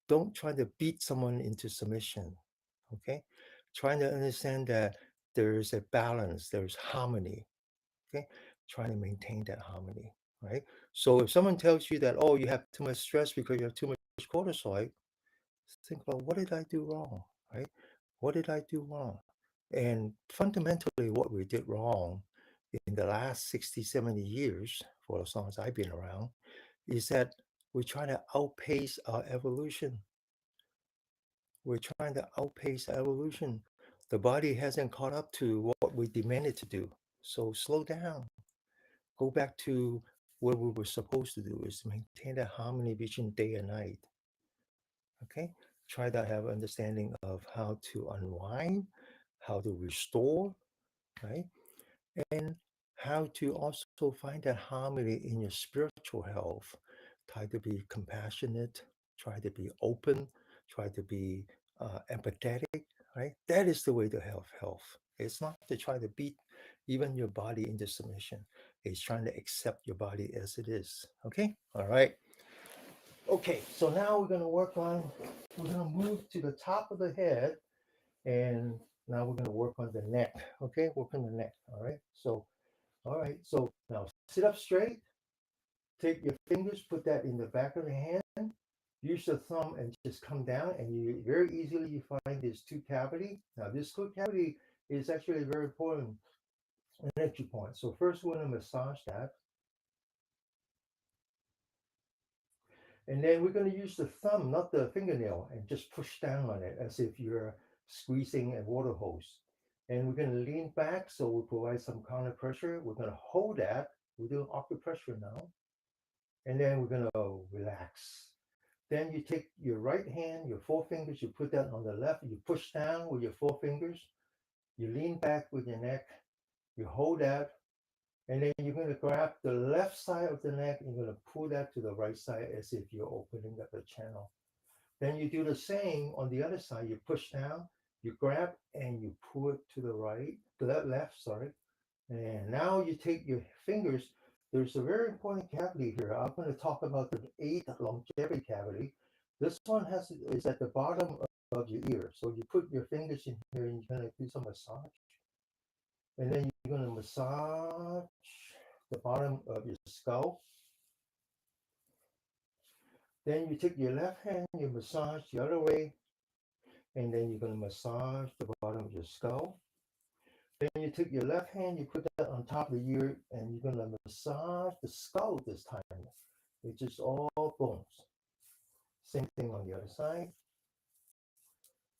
Don't try to beat someone into submission. Okay? Trying to understand that there's a balance, there's harmony. Okay? Trying to maintain that harmony. Right? So if someone tells you that, oh, you have too much stress because you have too much cortisol, think about what did I do wrong? Right? What did I do wrong? And fundamentally, what we did wrong in the last 60, 70 years, for as long as I've been around, is that we're trying to outpace our evolution. We're trying to outpace evolution. The body hasn't caught up to what we demanded to do. So slow down. Go back to what we were supposed to do, is maintain the harmony between day and night. Okay? Try to have understanding of how to unwind, how to restore, right? And how to also find that harmony in your spiritual health. Try to be compassionate, try to be open, try to be empathetic, right? That is the way to have health. It's not to try to beat even your body into submission. It's trying to accept your body as it is. Okay? All right. Okay, so now we're going to move to the top of the head, and now we're going to work on the neck. Okay, work on the neck. All right, so now sit up straight, take your fingers, put that in the back of the hand, use the thumb and just come down, and you very easily you find this tooth cavity. Now this tooth cavity is actually very important, an entry point. So first we're going to massage that. And then we're going to use the thumb, not the fingernail, and just push down on it as if you're squeezing a water hose. And we're going to lean back so we provide some counter pressure. We're going to hold that. We're doing acupressure now. And then we're going to relax. Then you take your right hand, your four fingers, you put that on the left, you push down with your four fingers, you lean back with your neck, you hold that, and then you're going to grab the left side of the neck and you're going to pull that to the right side as if you're opening up a channel. Then you do the same on the other side. You push down, you grab, and you pull it to the right, to that left, sorry. And now you take your fingers. There's a very important cavity here. I'm going to talk about the eighth longevity cavity. This one is at the bottom of your ear. So you put your fingers in here and you're going to do some massage. And then you're going to massage the bottom of your skull. Then you take your left hand, you massage the other way, and then you're going to massage the bottom of your skull. Then you take your left hand, you put that on top of the ear, and you're going to massage the skull this time. It's just all bones. Same thing on the other side.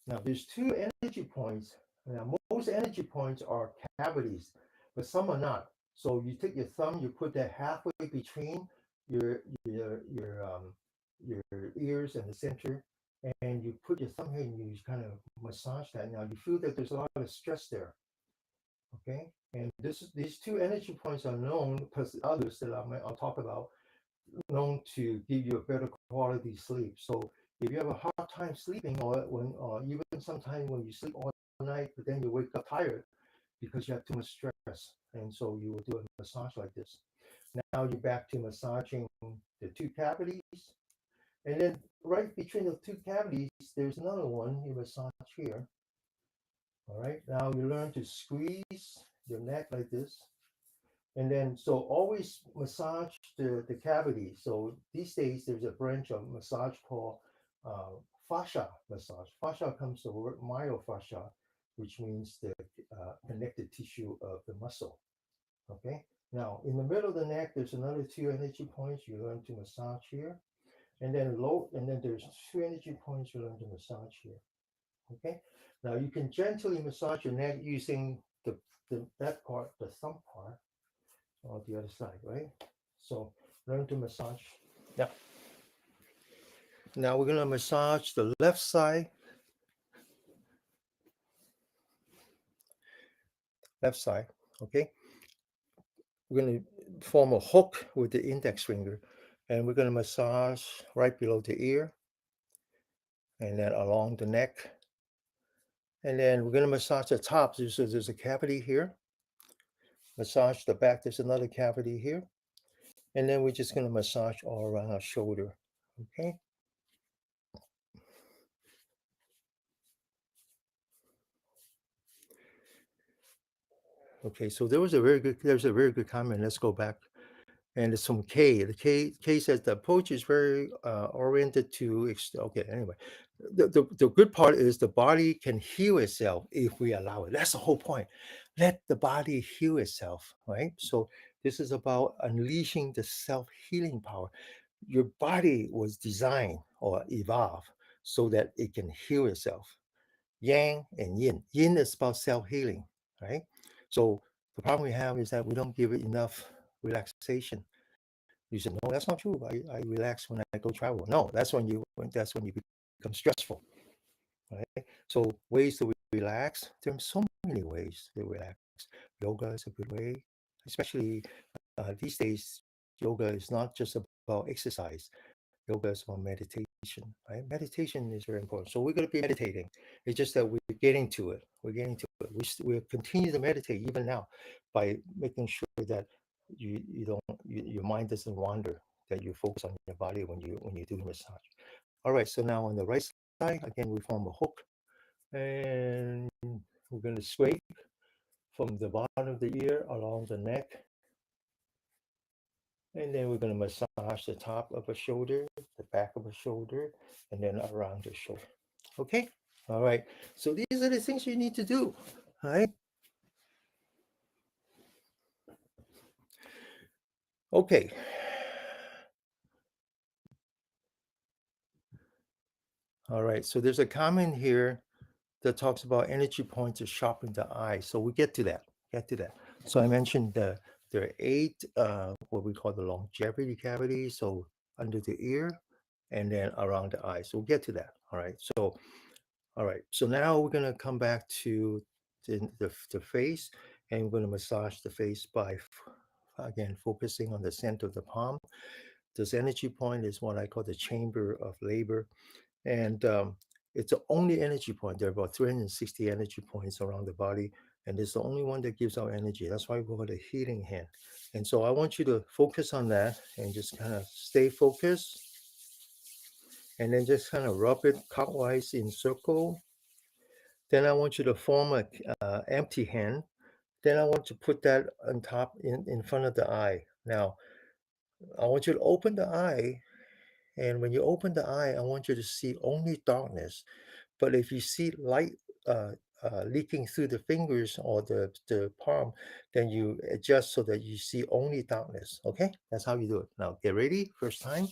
Now, there's two energy points. Now, most energy points are cavities, but some are not. So you take your thumb, you put that halfway between your ears and the center, and you put your thumb here and you kind of massage that. Now you feel that there's a lot of stress there. Okay, and these two energy points are known, plus others that I'll talk about, known to give you a better quality sleep. So if you have a hard time sleeping, or even sometimes when you sleep all night, but then you wake up tired because you have too much stress, and so you will do a massage like this. Now you're back to massaging the two cavities, and then right between the two cavities, there's another one you massage here. All right, now you learn to squeeze your neck like this. And then, so always massage the cavity. So these days, there's a branch of massage called fascia massage. Fascia comes from the word myofascia, which means the connective tissue of the muscle. Okay. Now, in the middle of the neck, there's another two energy points you learn to massage here. And then there's two energy points you learn to massage here. Okay. Now you can gently massage your neck using that part, the thumb part, on the other side, right? So learn to massage. Yeah. Now we're going to massage the left side. Left side, okay? We're going to form a hook with the index finger, and we're going to massage right below the ear, and then along the neck. And then we're going to massage the top. There's a cavity here. Massage the back. There's another cavity here. And then we're just going to massage all around our shoulder. Okay. Okay, so there's a very good comment. Let's go back. And it's from K. The K says the approach is very oriented to, okay, anyway. The good part is the body can heal itself if we allow it. That's the whole point. Let the body heal itself, right? So this is about unleashing the self-healing power. Your body was designed or evolved so that it can heal itself. Yang and yin. Yin is about self-healing, right? So the problem we have is that we don't give it enough relaxation. You said, no, that's not true. I relax when I go travel. No, that's when you become stressful, right? So ways to relax. There's so many ways to relax. Yoga is a good way, especially these days. Yoga is not just about exercise. Yoga is about meditation, right? Meditation is very important. So we're going to be meditating. It's just that we're getting to it. We're getting to it. We continue to meditate even now by making sure that you don't your mind doesn't wander. That you focus on your body when you do the massage. All right. So now on the right side, again, we form a hook, and we're going to scrape from the bottom of the ear along the neck. And then we're going to massage the top of the shoulder, the back of the shoulder, and then around the shoulder. Okay? All right. So these are the things you need to do. All right. Okay. All right. So there's a comment here that talks about energy points to sharpen the eye. So we get to that. Get to that. So I mentioned there are 8 what we call the longevity cavities. So under the ear and then around the eye. So we'll get to that. All right. So all right. So now we're going to come back to the face, and we're going to massage the face by, again, focusing on the center of the palm. This energy point is what I call the chamber of labor. And it's the only energy point. There are about 360 energy points around the body, and it's the only one that gives out energy. That's why we call it a healing hand. And so I want you to focus on that and just kind of stay focused, and then just kind of rub it clockwise in circle. Then I want you to form a empty hand. Then I want to put that on top in front of the eye. Now, I want you to open the eye. And when you open the eye, I want you to see only darkness. But if you see light leaking through the fingers or the palm, then you adjust so that you see only darkness. Okay? That's how you do it. Now, get ready. First time.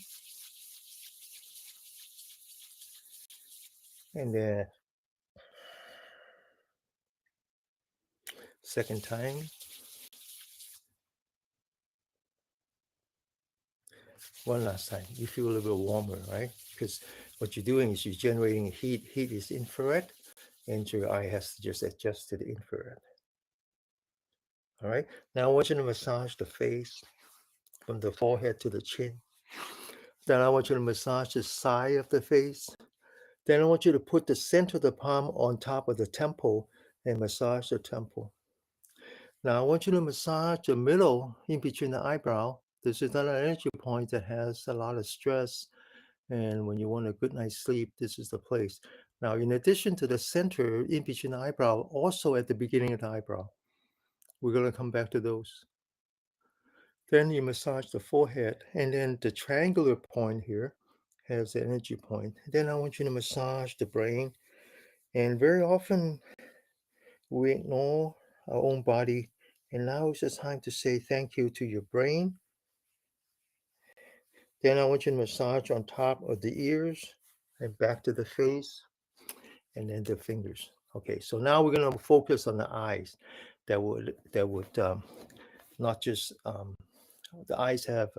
And then second time. One last time. You feel a little bit warmer, right? Because what you're doing is you're generating heat. Heat is infrared, and your eye has to just adjust to the infrared. All right. Now I want you to massage the face from the forehead to the chin. Then I want you to massage the side of the face. Then I want you to put the center of the palm on top of the temple and massage the temple. Now I want you to massage the middle in between the eyebrow. This is another energy point that has a lot of stress. And when you want a good night's sleep, this is the place. Now, in addition to the center in between the eyebrow, also at the beginning of the eyebrow, we're going to come back to those. Then you massage the forehead, and then the triangular point here has the energy point. Then I want you to massage the brain. And very often we ignore our own body. And now is the time to say thank you to your brain. Then I want you to massage on top of the ears and back to the face, and then the fingers. Okay, so now we're going to focus on the eyes. That would not just the eyes have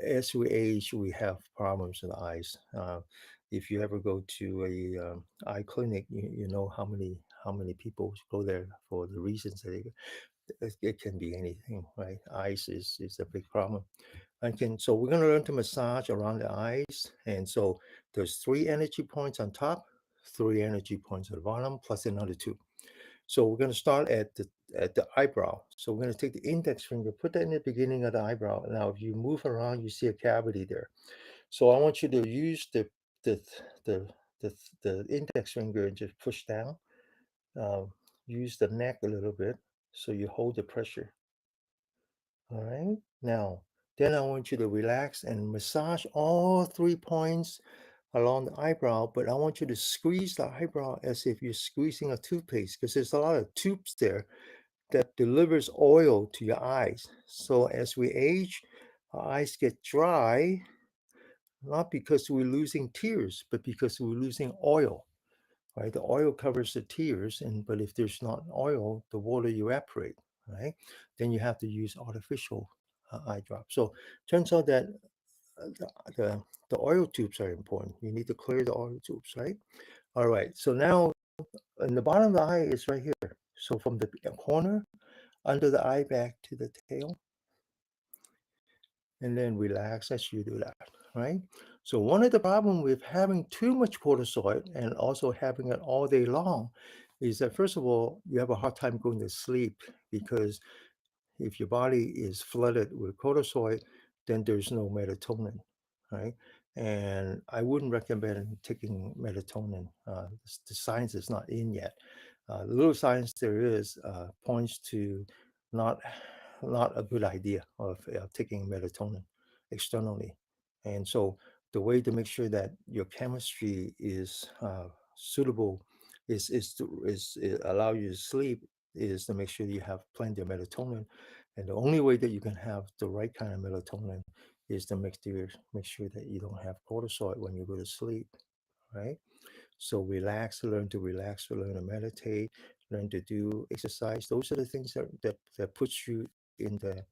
as we age, we have problems in the eyes. If you ever go to a eye clinic, you know how many people go there for the reasons that it can be anything, right? Eyes is a big problem. So we're going to learn to massage around the eyes. And so there's 3 energy points on top, 3 energy points at the bottom, plus another 2. So we're going to start at at the eyebrow. So we're going to take the index finger, put that in the beginning of the eyebrow. Now, if you move around, you see a cavity there. So I want you to use the the the, the index finger and just push down. Um, use the neck a little bit so you hold the pressure. All right. Now, then I want you to relax and massage all 3 points along the eyebrow, but I want you to squeeze the eyebrow as if you're squeezing a toothpaste because there's a lot of tubes there that delivers oil to your eyes. So as we age, our eyes get dry, not because we're losing tears, but because we're losing oil. Right? The oil covers the tears, and but if there's not oil, the water evaporate. Right? Then you have to use artificial eye drops. So turns out that the, the the oil tubes are important. You need to clear the oil tubes, right? All right. So now, in the bottom of the eye is right here. So from the corner under the eye back to the tail, and then relax as you do that, right? So one of the problem with having too much cortisol and also having it all day long is that, first of all, you have a hard time going to sleep because if your body is flooded with cortisol, then there's no melatonin, right? And I wouldn't recommend taking melatonin. The science is not in yet. The little science there is points to not not a good idea of taking melatonin externally. And so the way to make sure that your chemistry is suitable is allow you to sleep is to make sure you have plenty of melatonin. And the only way that you can have the right kind of melatonin is to make sure that you don't have cortisol when you go to sleep, right? So relax, learn to meditate, learn to do exercise. Those are the things that puts you in the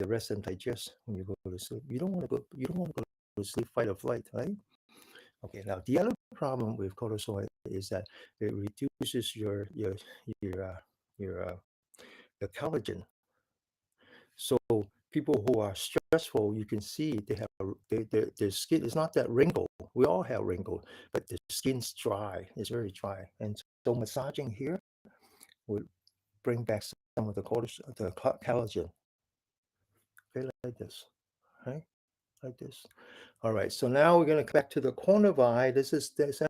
rest and digest when you go to sleep. You don't want to go to sleep, fight or flight, right? Okay, now the other problem with cortisol is that it reduces your your the collagen. So people who are stressful, you can see they have their skin is not that wrinkled. We all have wrinkles, but the skin's dry. It's very dry, and so massaging here would bring back some of the cortisol, the collagen. Okay, like this, right? Like this. All right. So now we're going to come back to the corner of eye. This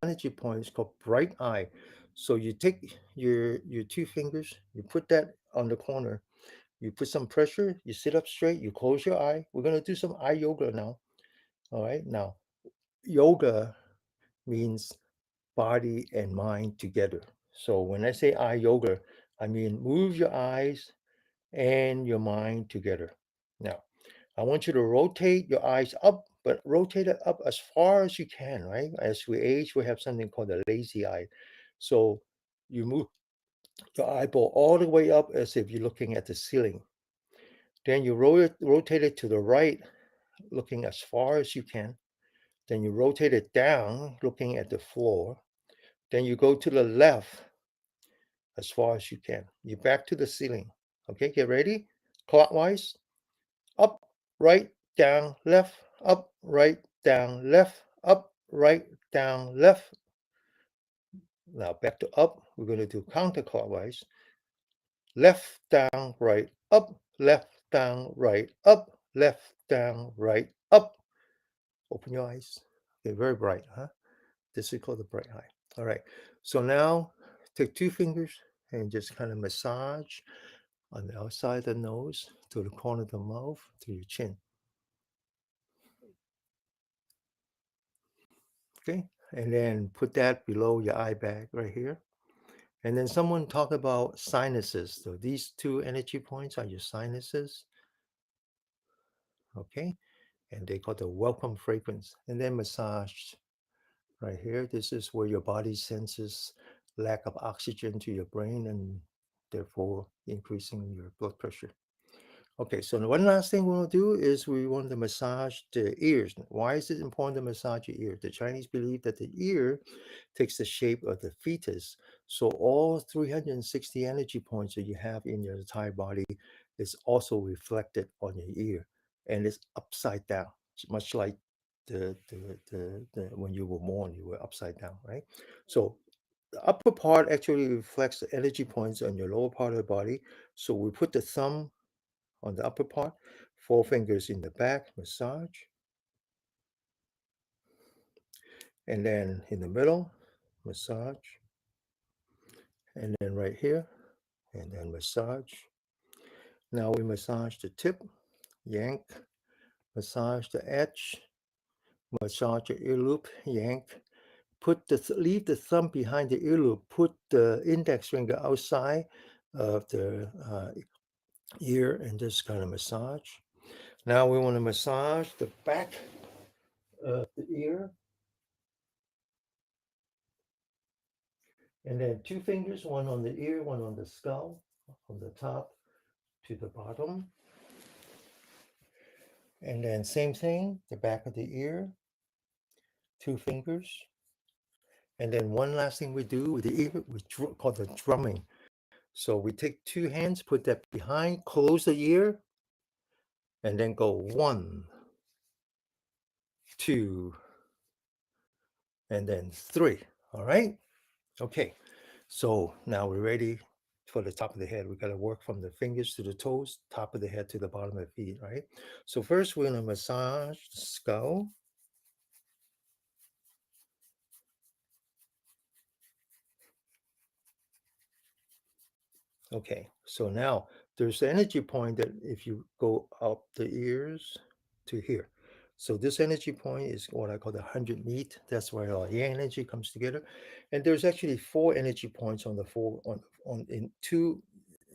energy point is called bright eye. So you take your two fingers, you put that on the corner. You put some pressure, you sit up straight, you close your eye. We're going to do some eye yoga now. All right. Now, yoga means body and mind together. So when I say eye yoga, I mean move your eyes and your mind together. Now, I want you to rotate your eyes up, but rotate it up as far as you can, right? As we age, we have something called a lazy eye. So you move your eyeball all the way up as if you're looking at the ceiling. Then you rotate it to the right, looking as far as you can. Then you rotate it down, looking at the floor. Then you go to the left as far as you can. You back to the ceiling. Okay, get ready. Clockwise, up, right, down, left, up, right, down, left, up, right, down, left. Now back to up. We're going to do counterclockwise. Left, down, right, up, left, down, right, up, left, down, right, up. Open your eyes. Okay, very bright, huh? This is called the bright eye. All right. So now take two fingers and just kind of massage on the outside of the nose to the corner of the mouth to your chin. Okay. And then put that below your eye bag right here. And then someone talked about sinuses. So these two energy points are your sinuses. Okay. And they call the welcome fragrance. And then massage right here. This is where your body senses lack of oxygen to your brain and therefore increasing your blood pressure. Okay, so the one last thing we'll do is we want to massage the ears. Why is it important to massage your ear? The Chinese believe that the ear takes the shape of the fetus. So all 360 energy points that you have in your entire body is also reflected on your ear, and it's upside down, much like the when you were born, you were upside down, right? So The upper part actually reflects the energy points on your lower part of the body. So we put the thumb on the upper part, four fingers in the back, massage, and then in the middle, massage, and then right here, and then massage. Now we massage the tip, yank, massage the edge, massage the ear loop, yank. Leave the thumb behind the ear loop. Put the index finger outside of the ear and just kind of massage. Now we want to massage the back of the ear, and then two fingers, one on the ear, one on the skull, from the top to the bottom. And then same thing, the back of the ear, two fingers. And then one last thing we do with the ear, we call the drumming. So we take two hands, put that behind, close the ear, and then go 1, 2, and then 3. All right. Okay. So now we're ready for the top of the head. We got to work from the fingers to the toes, top of the head to the bottom of the feet. Right. So first we're going to massage the skull. Okay. So now there's the energy point that if you go up the ears to here. So this energy point is what I call the 100 meet. That's where our yang energy comes together. And there's actually 4 energy points on the four on in two,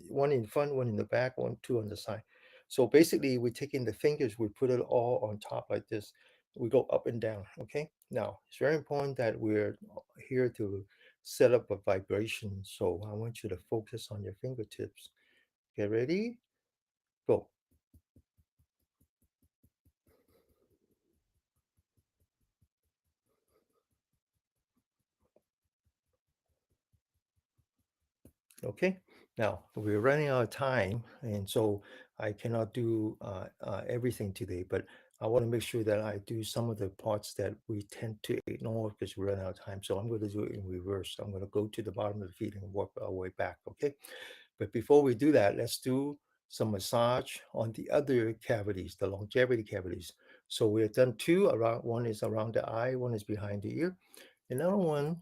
one in front, one in the back, one, two on the side. So basically we take in the fingers, we put it all on top like this. We go up and down. Okay. Now it's very important that we're here to set up a vibration. So I want you to focus on your fingertips. Get ready? Go. Okay, now we're running out of time, and so I cannot do everything today, but I want to make sure that I do some of the parts that we tend to ignore because we run out of time. So I'm going to do it in reverse. I'm going to go to the bottom of the feet and work our way back. Okay, but before we do that, let's do some massage on the other cavities, the longevity cavities. So we have done two around. One is around the eye, one is behind the ear. Another one,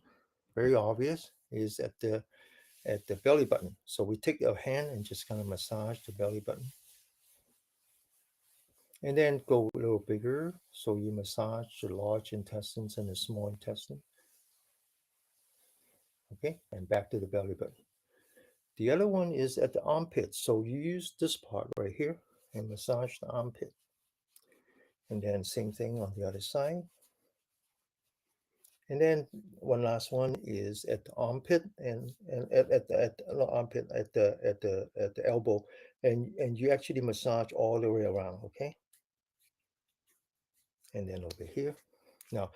very obvious, is at the belly button. So we take our hand and just kind of massage the belly button. And then go a little bigger. So you massage the large intestines and the small intestine. Okay, and back to the belly button. The other one is at the armpit. So you use this part right here and massage the armpit. And then same thing on the other side. And then one last one is at the armpit and at the armpit at the elbow, and you actually massage all the way around. Okay, and then over here. Now,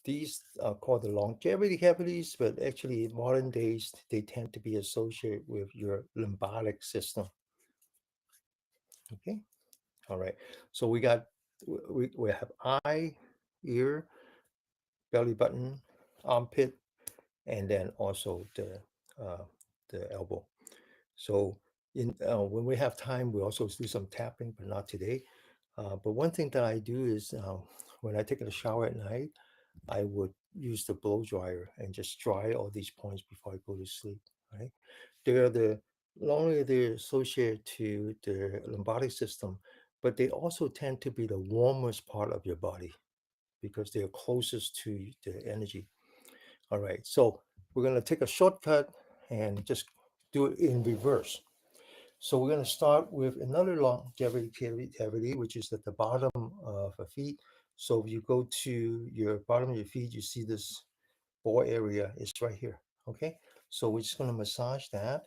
these are called the longevity cavities, but actually in modern days, they tend to be associated with your lymphatic system. Okay, all right. So we have eye, ear, belly button, armpit, and then also the elbow. So in when we have time, we also do some tapping, but not today. But one thing that I do is when I take a shower at night, I would use the blow dryer and just dry all these points before I go to sleep. Right? They're the not only they're associated to the lymphatic system, but they also tend to be the warmest part of your body because they're closest to the energy. All right, so we're gonna take a shortcut and just do it in reverse. So we're going to start with another longevity cavity, which is at the bottom of the feet. So if you go to your bottom of your feet, you see this ball area is right here. Okay. So we're just going to massage that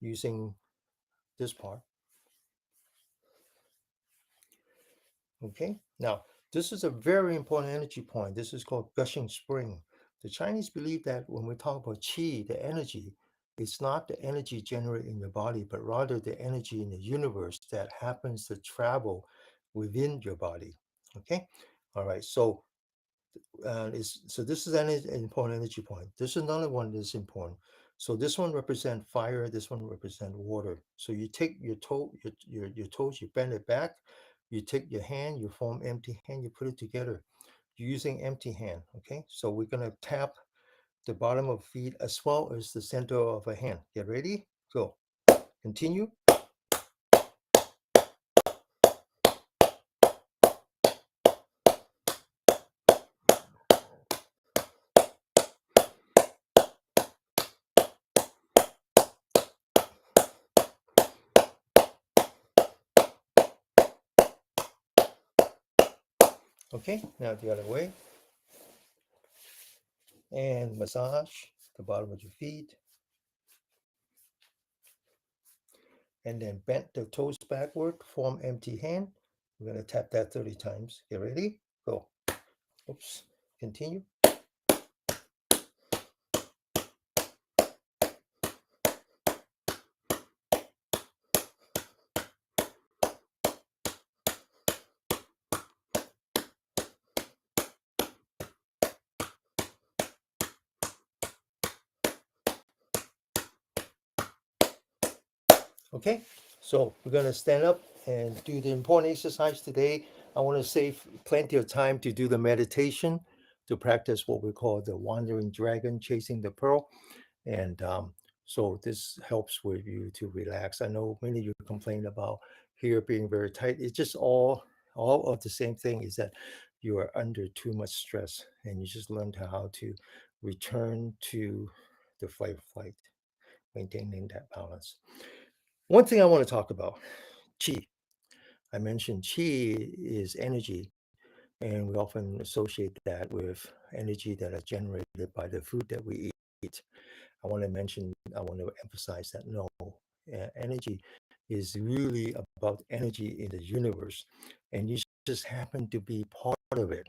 using this part. Okay. Now, this is a very important energy point. This is called gushing spring. The Chinese believe that when we talk about qi, the energy, it's not the energy generated in your body, but rather the energy in the universe that happens to travel within your body. Okay. All right. So is so this is an important energy point. This is another one that's important. So this one represent fire. This one represent water. So you take your toe, your toes, you bend it back. You take your hand, you form empty hand, you put it together. You're using empty hand. Okay. So we're gonna tap the bottom of feet as well as the center of a hand. Get ready? Go. Continue. Okay. Now the other way. And massage the bottom of your feet. And then bend the toes backward, form empty hand. We're going to tap that 30 times. Get ready? Go. Oops. Continue. Okay, so we're going to stand up and do the important exercise today. I want to save plenty of time to do the meditation to practice what we call the wandering dragon chasing the pearl. And so this helps with you to relax. I know many of you complain about here being very tight. It's just all of the same thing is that you are under too much stress and you just learn how to return to the fight or flight, maintaining that balance. One thing I want to talk about, chi. I mentioned chi is energy, and we often associate that with energy that are generated by the food that we eat. I want to emphasize that no, energy is really about energy in the universe, and you just happen to be part of it.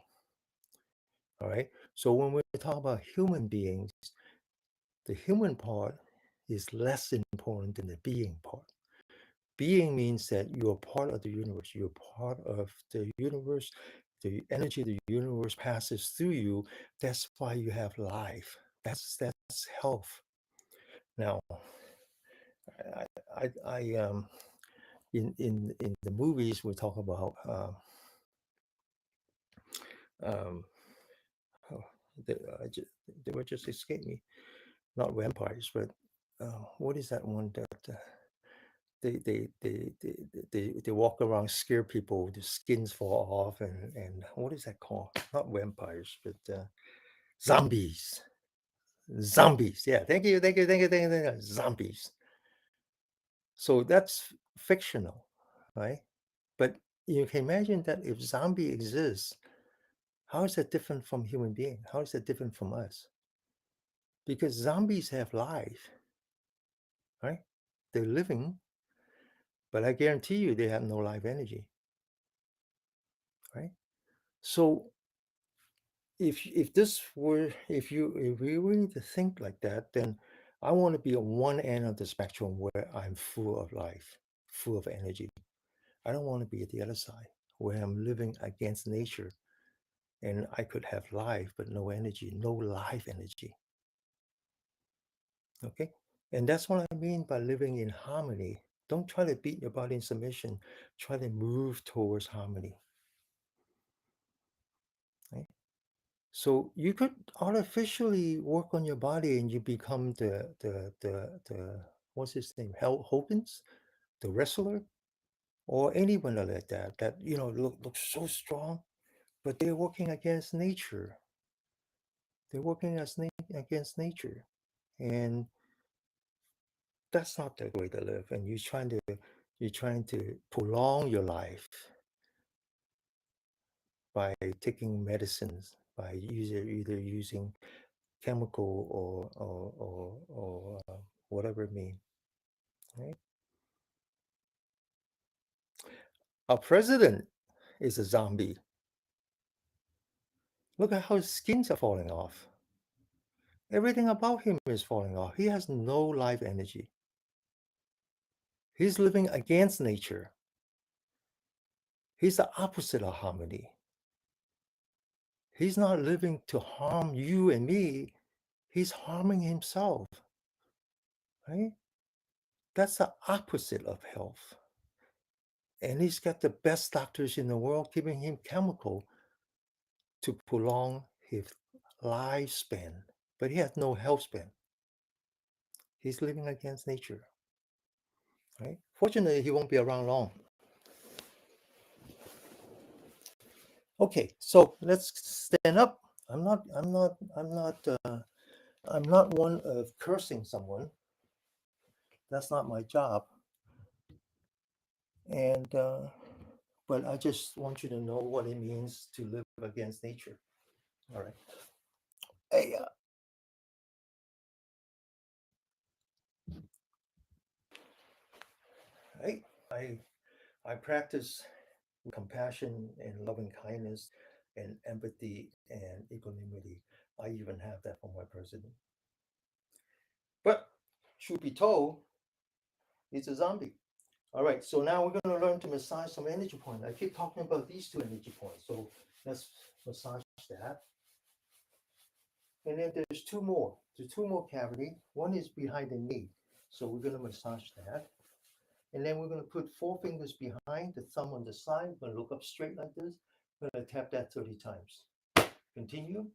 All right. So when we talk about human beings, the human part is less important than the being part. Being means that you're part of the universe. You're part of the universe. The energy of the universe passes through you. That's why you have life. That's health. Now, I in the movies we talk about um, oh, they, they were just escape me. Not vampires, but what is that one that they walk around scare people, the skins fall off, and what is that called? Not vampires, but zombies. Zombies. Yeah, thank you. Zombies. So that's fictional, right? But you can imagine that if zombie exists, how is that different from human being? How is that different from us? Because zombies have life, right? They're living, but I guarantee you they have no life energy, right? So if this were if we really need to think like that, then I want to be on one end of the spectrum where I'm full of life, full of energy. I don't want to be at the other side where I'm living against nature and I could have life but no energy, no life energy. Okay. And that's what I mean by living in harmony. Don't try to beat your body in submission. Try to move towards harmony. Right? So you could artificially work on your body and you become the what's his name? Hopkins, the wrestler, or anyone like that, that looks so strong, but they're working against nature. They're working against nature. And that's not the way to live. And you're trying to prolong your life by taking medicines, by either using chemical or whatever it means. Right? Our president is a zombie. Look at how his skins are falling off. Everything about him is falling off. He has no life energy. He's living against nature. He's the opposite of harmony. He's not living to harm you and me. He's harming himself, right? That's the opposite of health. And he's got the best doctors in the world giving him chemical to prolong his lifespan, but he has no health span. He's living against nature, right? Fortunately, he won't be around long. Okay, so let's stand up. I'm not one of cursing someone. That's not my job. And but I just want you to know what it means to live against nature. All right. Hey, right. I I practice compassion and loving kindness and empathy and equanimity. I even have that for my president. But truth be told, he's a zombie. All right, so now we're going to learn to massage some energy points. I keep talking about these two energy points, so let's massage that. And then there's two more. There's two more cavity. One is behind the knee, so we're going to massage that. And then we're going to put four fingers behind the thumb on the side. We're going to look up straight like this. We're going to tap that 30 times. Continue.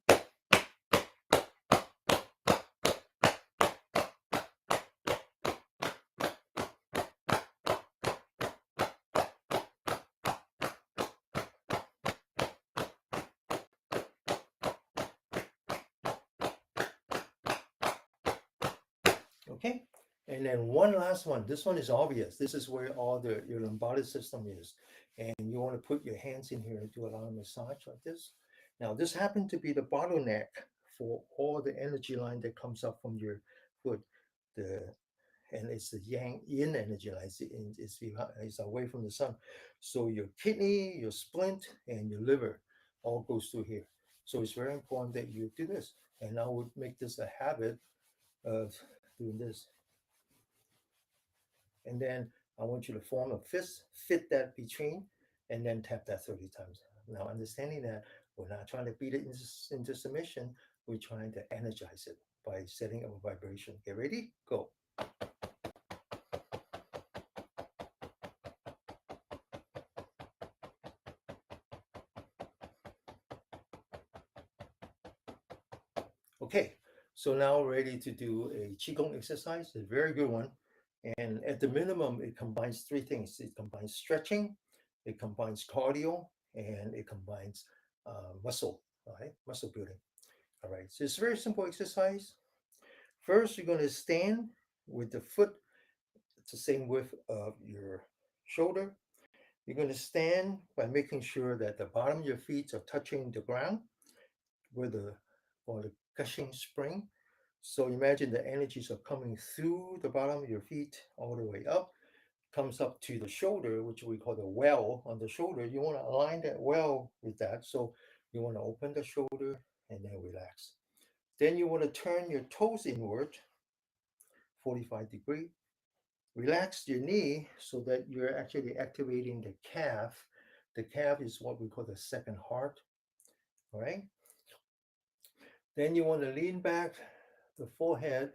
Okay. And then one last one. This one is obvious. This is where all your lymphatic system is. And you want to put your hands in here and do a lot of massage like this. Now, this happened to be the bottleneck for all the energy line that comes up from your foot. The and it's the yang yin energy line. It's away from the sun. So your kidney, your splint, and your liver all goes through here. So it's very important that you do this. And I would make this a habit of doing this. And then I want you to form a fist, fit that between, and then tap that 30 times. Now, understanding that we're not trying to beat it into submission, we're trying to energize it by setting up a vibration. Get ready? Go. Okay, so now we're ready to do a Qigong exercise, a very good one. And at the minimum, it combines three things. It combines stretching, it combines cardio, and it combines muscle, all right? Muscle building. All right, so it's a very simple exercise. First, you're going to stand with the foot the same width of your shoulder. You're going to stand by making sure that the bottom of your feet are touching the ground where the gushing spring. So imagine the energies are coming through the bottom of your feet all the way up, comes up to the shoulder, which we call the well on the shoulder. You want to align that well with that. So you want to open the shoulder and then relax. Then you want to turn your toes inward, 45-degree. Relax your knee so that you're actually activating the calf. The calf is what we call the second heart. All right. Then you want to lean back the forehead,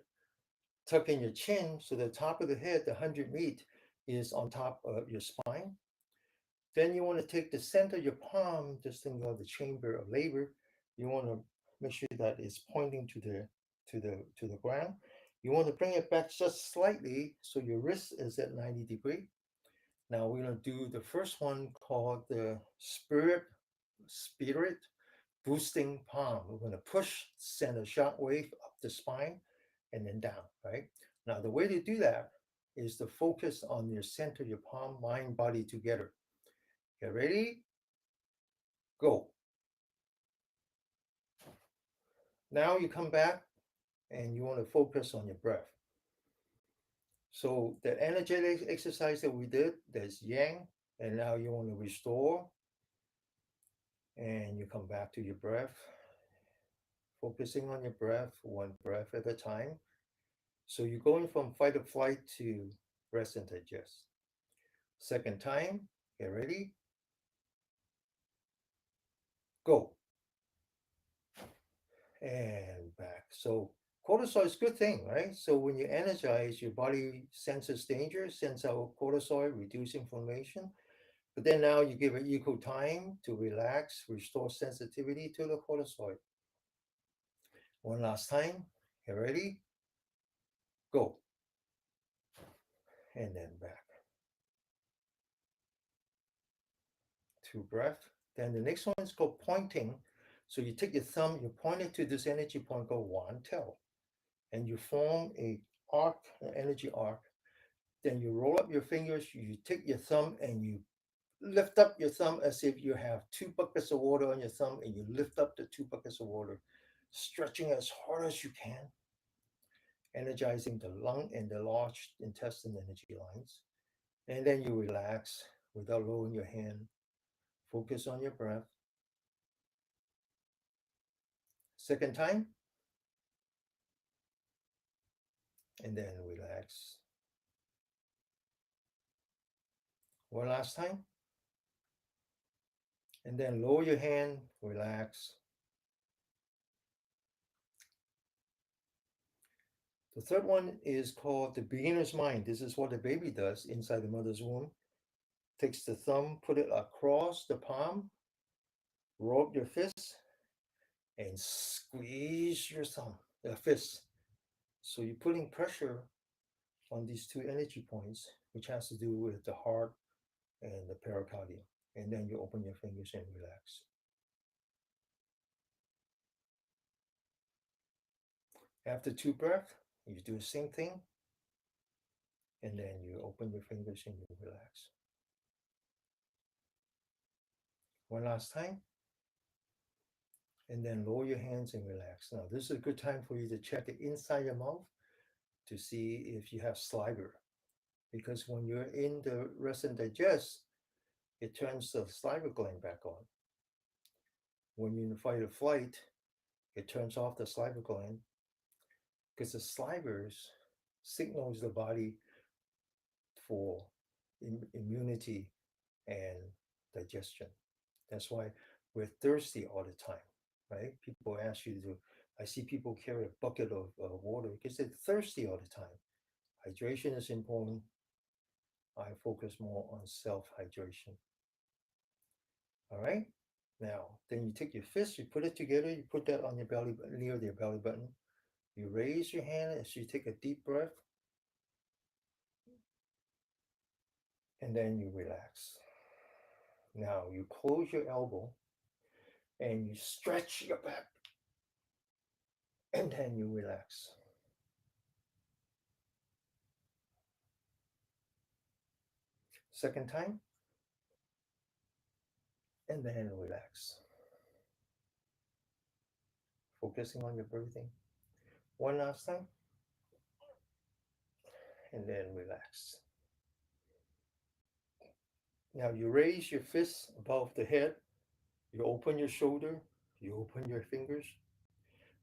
tuck in your chin so the top of the head, the 100 meat, is on top of your spine. Then you want to take the center of your palm, this thing called the chamber of labor. You want to make sure that it's pointing to the ground. You want to bring it back just slightly so your wrist is at 90-degree. Now we're going to do the first one called the spirit boosting palm. We're going to push, send a shock wave up the spine and then down, right? Now the way to do that is to focus on your center, your palm, mind, body together. Get ready? Go. Now you come back and you want to focus on your breath. So the energetic exercise that we did, there's yang, and now you want to restore and you come back to your breath, focusing on your breath, one breath at a time. So you're going from fight or flight to rest and digest. Second time, get ready, go. and back. So cortisol is a good thing, right? So when you energize, your body senses danger, sends out cortisol, reduce inflammation. But then now you give it equal time to relax, restore sensitivity to the cortisol. One last time. You ready? Go. And then back. Two breath. Then the next one is called pointing. So you take your thumb, you point it to this energy point, go one, tell. And you form a arc, an energy arc. Then you roll up your fingers, you take your thumb and you lift up your thumb as if you have two buckets of water on your thumb and you lift up the two buckets of water, stretching as hard as you can, energizing the lung and the large intestine energy lines. And then you relax without lowering your hand. Focus on your breath. Second time, and then relax. One last time, and then lower your hand, relax. The third one is called the beginner's mind. This is what the baby does inside the mother's womb. Takes the thumb, put it across the palm, roll up your fist, and squeeze your thumb, the fist. So you're putting pressure on these two energy points, which has to do with the heart and the pericardium. And then you open your fingers and relax. After two breaths, you do the same thing, and then you open your fingers and you relax. One last time, and then lower your hands and relax. Now, this is a good time for you to check the inside your mouth to see if you have saliva. Because when you're in the rest and digest, it turns the saliva gland back on. When you're in fight or flight, it turns off the saliva gland because the saliva signals the body for immunity and digestion. That's why we're thirsty all the time, right? People ask you to, I see people carry a bucket of water because they're thirsty all the time. Hydration is important. I focus more on self hydration. All right. Now, then you take your fist, you put it together, you put that on your belly, near your belly button. You raise your hand as you take a deep breath, and then you relax. Now, you close your elbow and you stretch your back, and then you relax. Second time, and then relax. Focusing on your breathing. One last time, and then relax. Now, you raise your fist above the head, you open your shoulder, you open your fingers.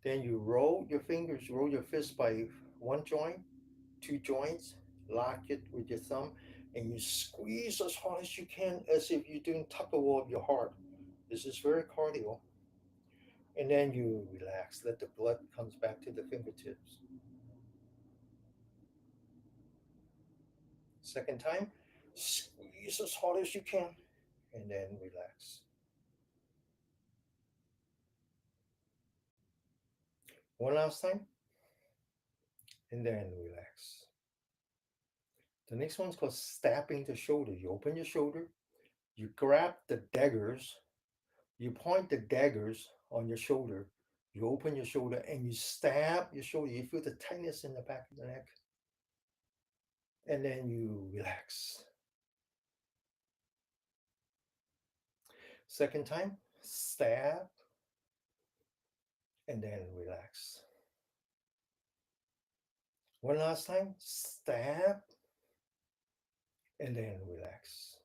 Then you roll your fingers, roll your fist by one joint, two joints, lock it with your thumb, and you squeeze as hard as you can as if you're doing tug of war of your heart. This is very cardio. And then you relax, let the blood comes back to the fingertips. Second time, squeeze as hard as you can, and then relax. One last time, and then relax. The next one's called stabbing the shoulder. You open your shoulder, you grab the daggers, you point the daggers on your shoulder, you open your shoulder, and you stab your shoulder. You feel the tightness in the back of the neck, and then you relax. Second time, stab, and then relax. One last time, stab, and then relax.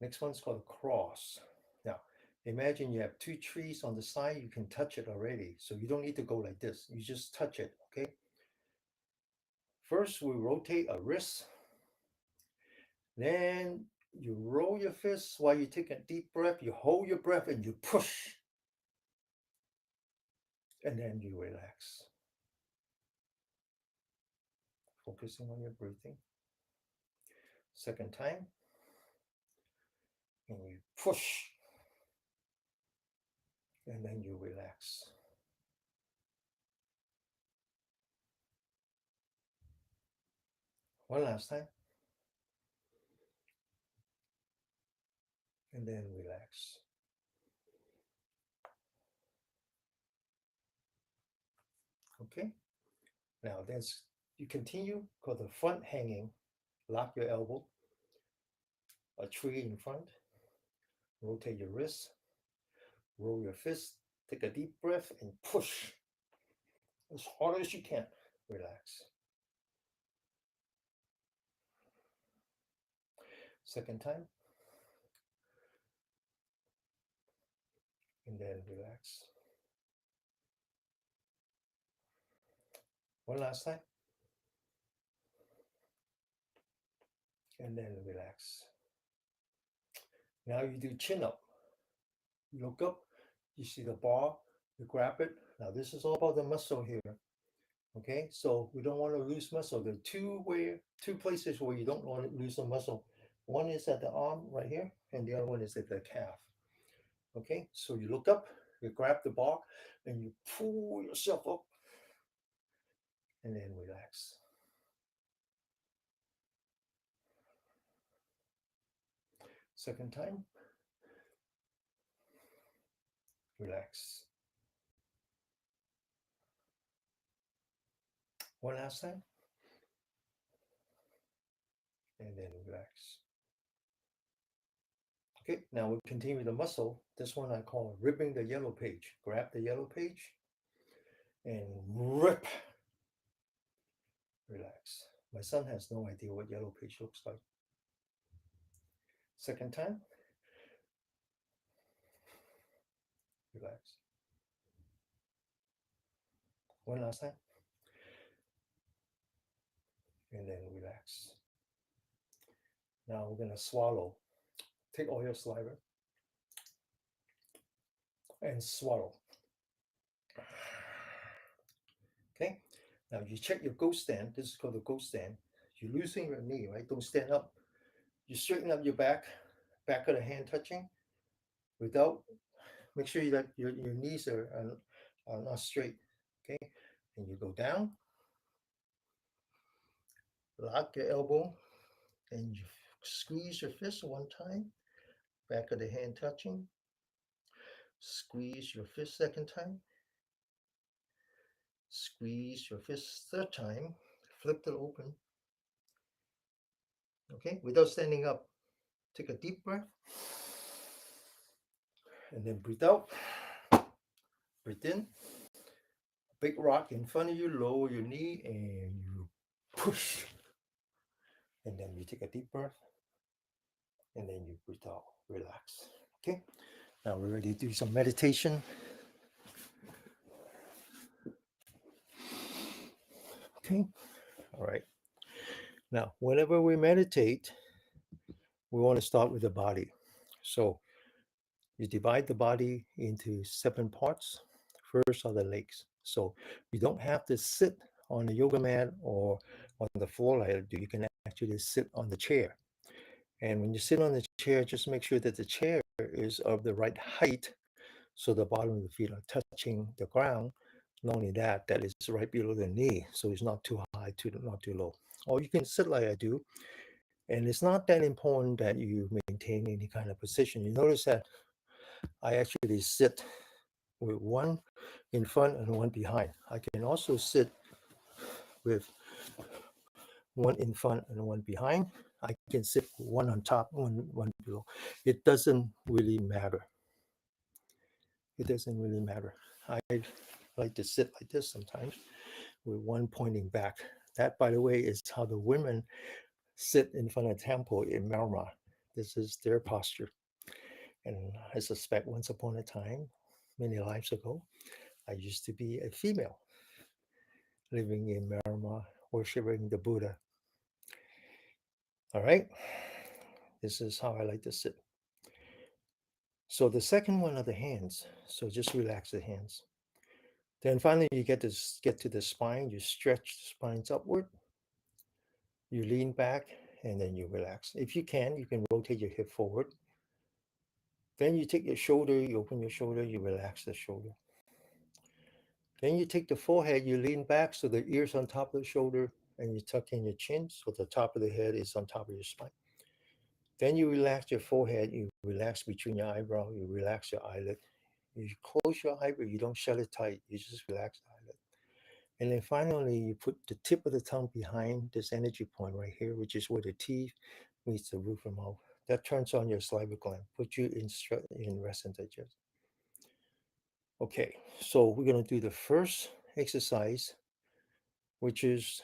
Next one's called cross. Now, imagine you have two trees on the side, you can touch it already. So you don't need to go like this. You just touch it, okay? First, we rotate a wrist. Then you roll your fists while you take a deep breath. You hold your breath and you push. And then you relax, focusing on your breathing. Second time, and you push, and then you relax. One last time, and then relax. Okay, now that's you continue for the front hanging. Lock your elbow, a tree in front, rotate your wrist, roll your fist, take a deep breath, and push as hard as you can. Relax. Second time, and then relax. One last time, and then relax. Now you do chin up. You look up, you see the bar, you grab it. Now this is all about the muscle here. Okay, so we don't want to lose muscle. There are two places where you don't want to lose the muscle. One is at the arm right here, and the other one is at the calf. Okay, so you look up, you grab the bar, and you pull yourself up, and then relax. Second time, relax. One last time, and then relax. Okay, now we'll continue the muscle. This one I call ripping the yellow page. Grab the yellow page and rip. Relax. My son has no idea what yellow page looks like. Second time, relax. One last time, and then relax. Now we're going to swallow. Take all your saliva and swallow. Okay, now you check your ghost stand. This is called the ghost stand. You're loosening your knee, right? Don't stand up. You straighten up your back of the hand touching without, make sure that your knees are not straight. Okay, and you go down, lock your elbow, and you squeeze your fist one time, back of the hand touching. Squeeze your fist second time. Squeeze your fist third time. Flip it open. Okay, without standing up. Take a deep breath. And then breathe out. Breathe in. Big rock in front of you, lower your knee, and you push. And then you take a deep breath. And then you breathe out. Relax. Okay, now we're ready to do some meditation. Okay, all right. Now, whenever we meditate, we want to start with the body. So you divide the body into 7 parts. First are the legs. So you don't have to sit on the yoga mat or on the floor like I do. You can actually sit on the chair. And when you sit on the chair, just make sure that the chair is of the right height so the bottom of the feet are touching the ground. Not only that, that is right below the knee, so it's not too high, not too low. Or you can sit like I do, and it's not that important that you maintain any kind of position. You notice that I actually sit with one in front and one behind. I can also sit with one in front and one behind. I can sit one on top, one below. It doesn't really matter. It doesn't really matter. I like to sit like this sometimes with one pointing back. That, by the way, is how the women sit in front of the temple in Myanmar. This is their posture. And I suspect once upon a time, many lives ago, I used to be a female living in Myanmar, worshiping the Buddha. All right, this is how I like to sit. So the second one are the hands. So just relax the hands. Then finally, you get to the spine. You stretch the spines upward. You lean back, and then you relax. If you can rotate your hip forward. Then you take your shoulder. You open your shoulder. You relax the shoulder. Then you take the forehead. You lean back so the ears on top of the shoulder, and you tuck in your chin so the top of the head is on top of your spine. Then you relax your forehead. You relax between your eyebrow. You relax your eyelid. You close your eye, but you don't shut it tight. You just relax the eyelid. And then finally, you put the tip of the tongue behind this energy point right here, which is where the teeth meets the roof of the mouth. That turns on your saliva gland, puts you in rest and digest. Okay, so we're going to do the first exercise, which is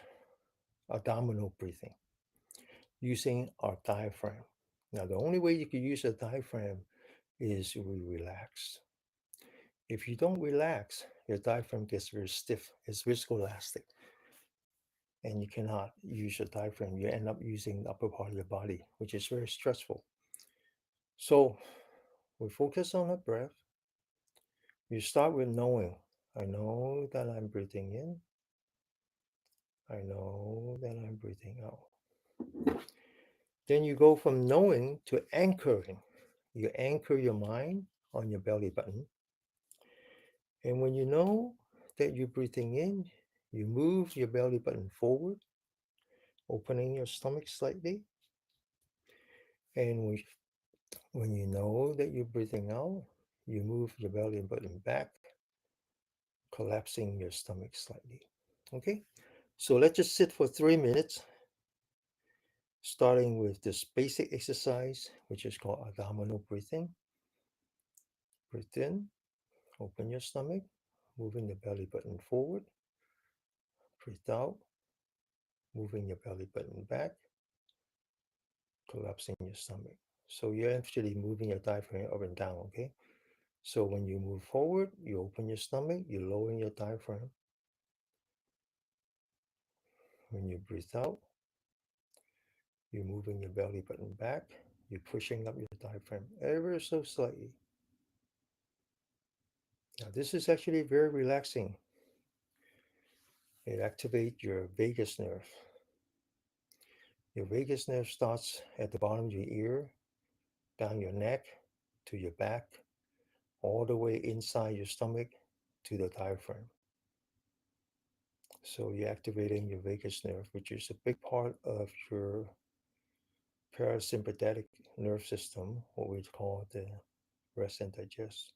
abdominal breathing using our diaphragm. Now, the only way you can use a diaphragm is we relax. If you don't relax, your diaphragm gets very stiff. It's viscoelastic, and you cannot use your diaphragm. You end up using the upper part of your body, which is very stressful. So we focus on the breath. You start with knowing. I know that I'm breathing in. I know that I'm breathing out. Then you go from knowing to anchoring. You anchor your mind on your belly button. And when you know that you're breathing in, you move your belly button forward, opening your stomach slightly. And when you know that you're breathing out, you move your belly button back, collapsing your stomach slightly. Okay? So let's just sit for 3 minutes, starting with this basic exercise, which is called abdominal breathing. Breathe in, open your stomach, moving the belly button forward. Breathe out, moving your belly button back, collapsing your stomach. So you're actually moving your diaphragm up and down, okay? So when you move forward, you open your stomach, you lower your diaphragm. When you breathe out, you're moving your belly button back, you're pushing up your diaphragm ever so slightly. Now, this is actually very relaxing. It activates your vagus nerve. Your vagus nerve starts at the bottom of your ear, down your neck, to your back, all the way inside your stomach to the diaphragm. So you're activating your vagus nerve, which is a big part of your parasympathetic nerve system, what we call the rest and digest.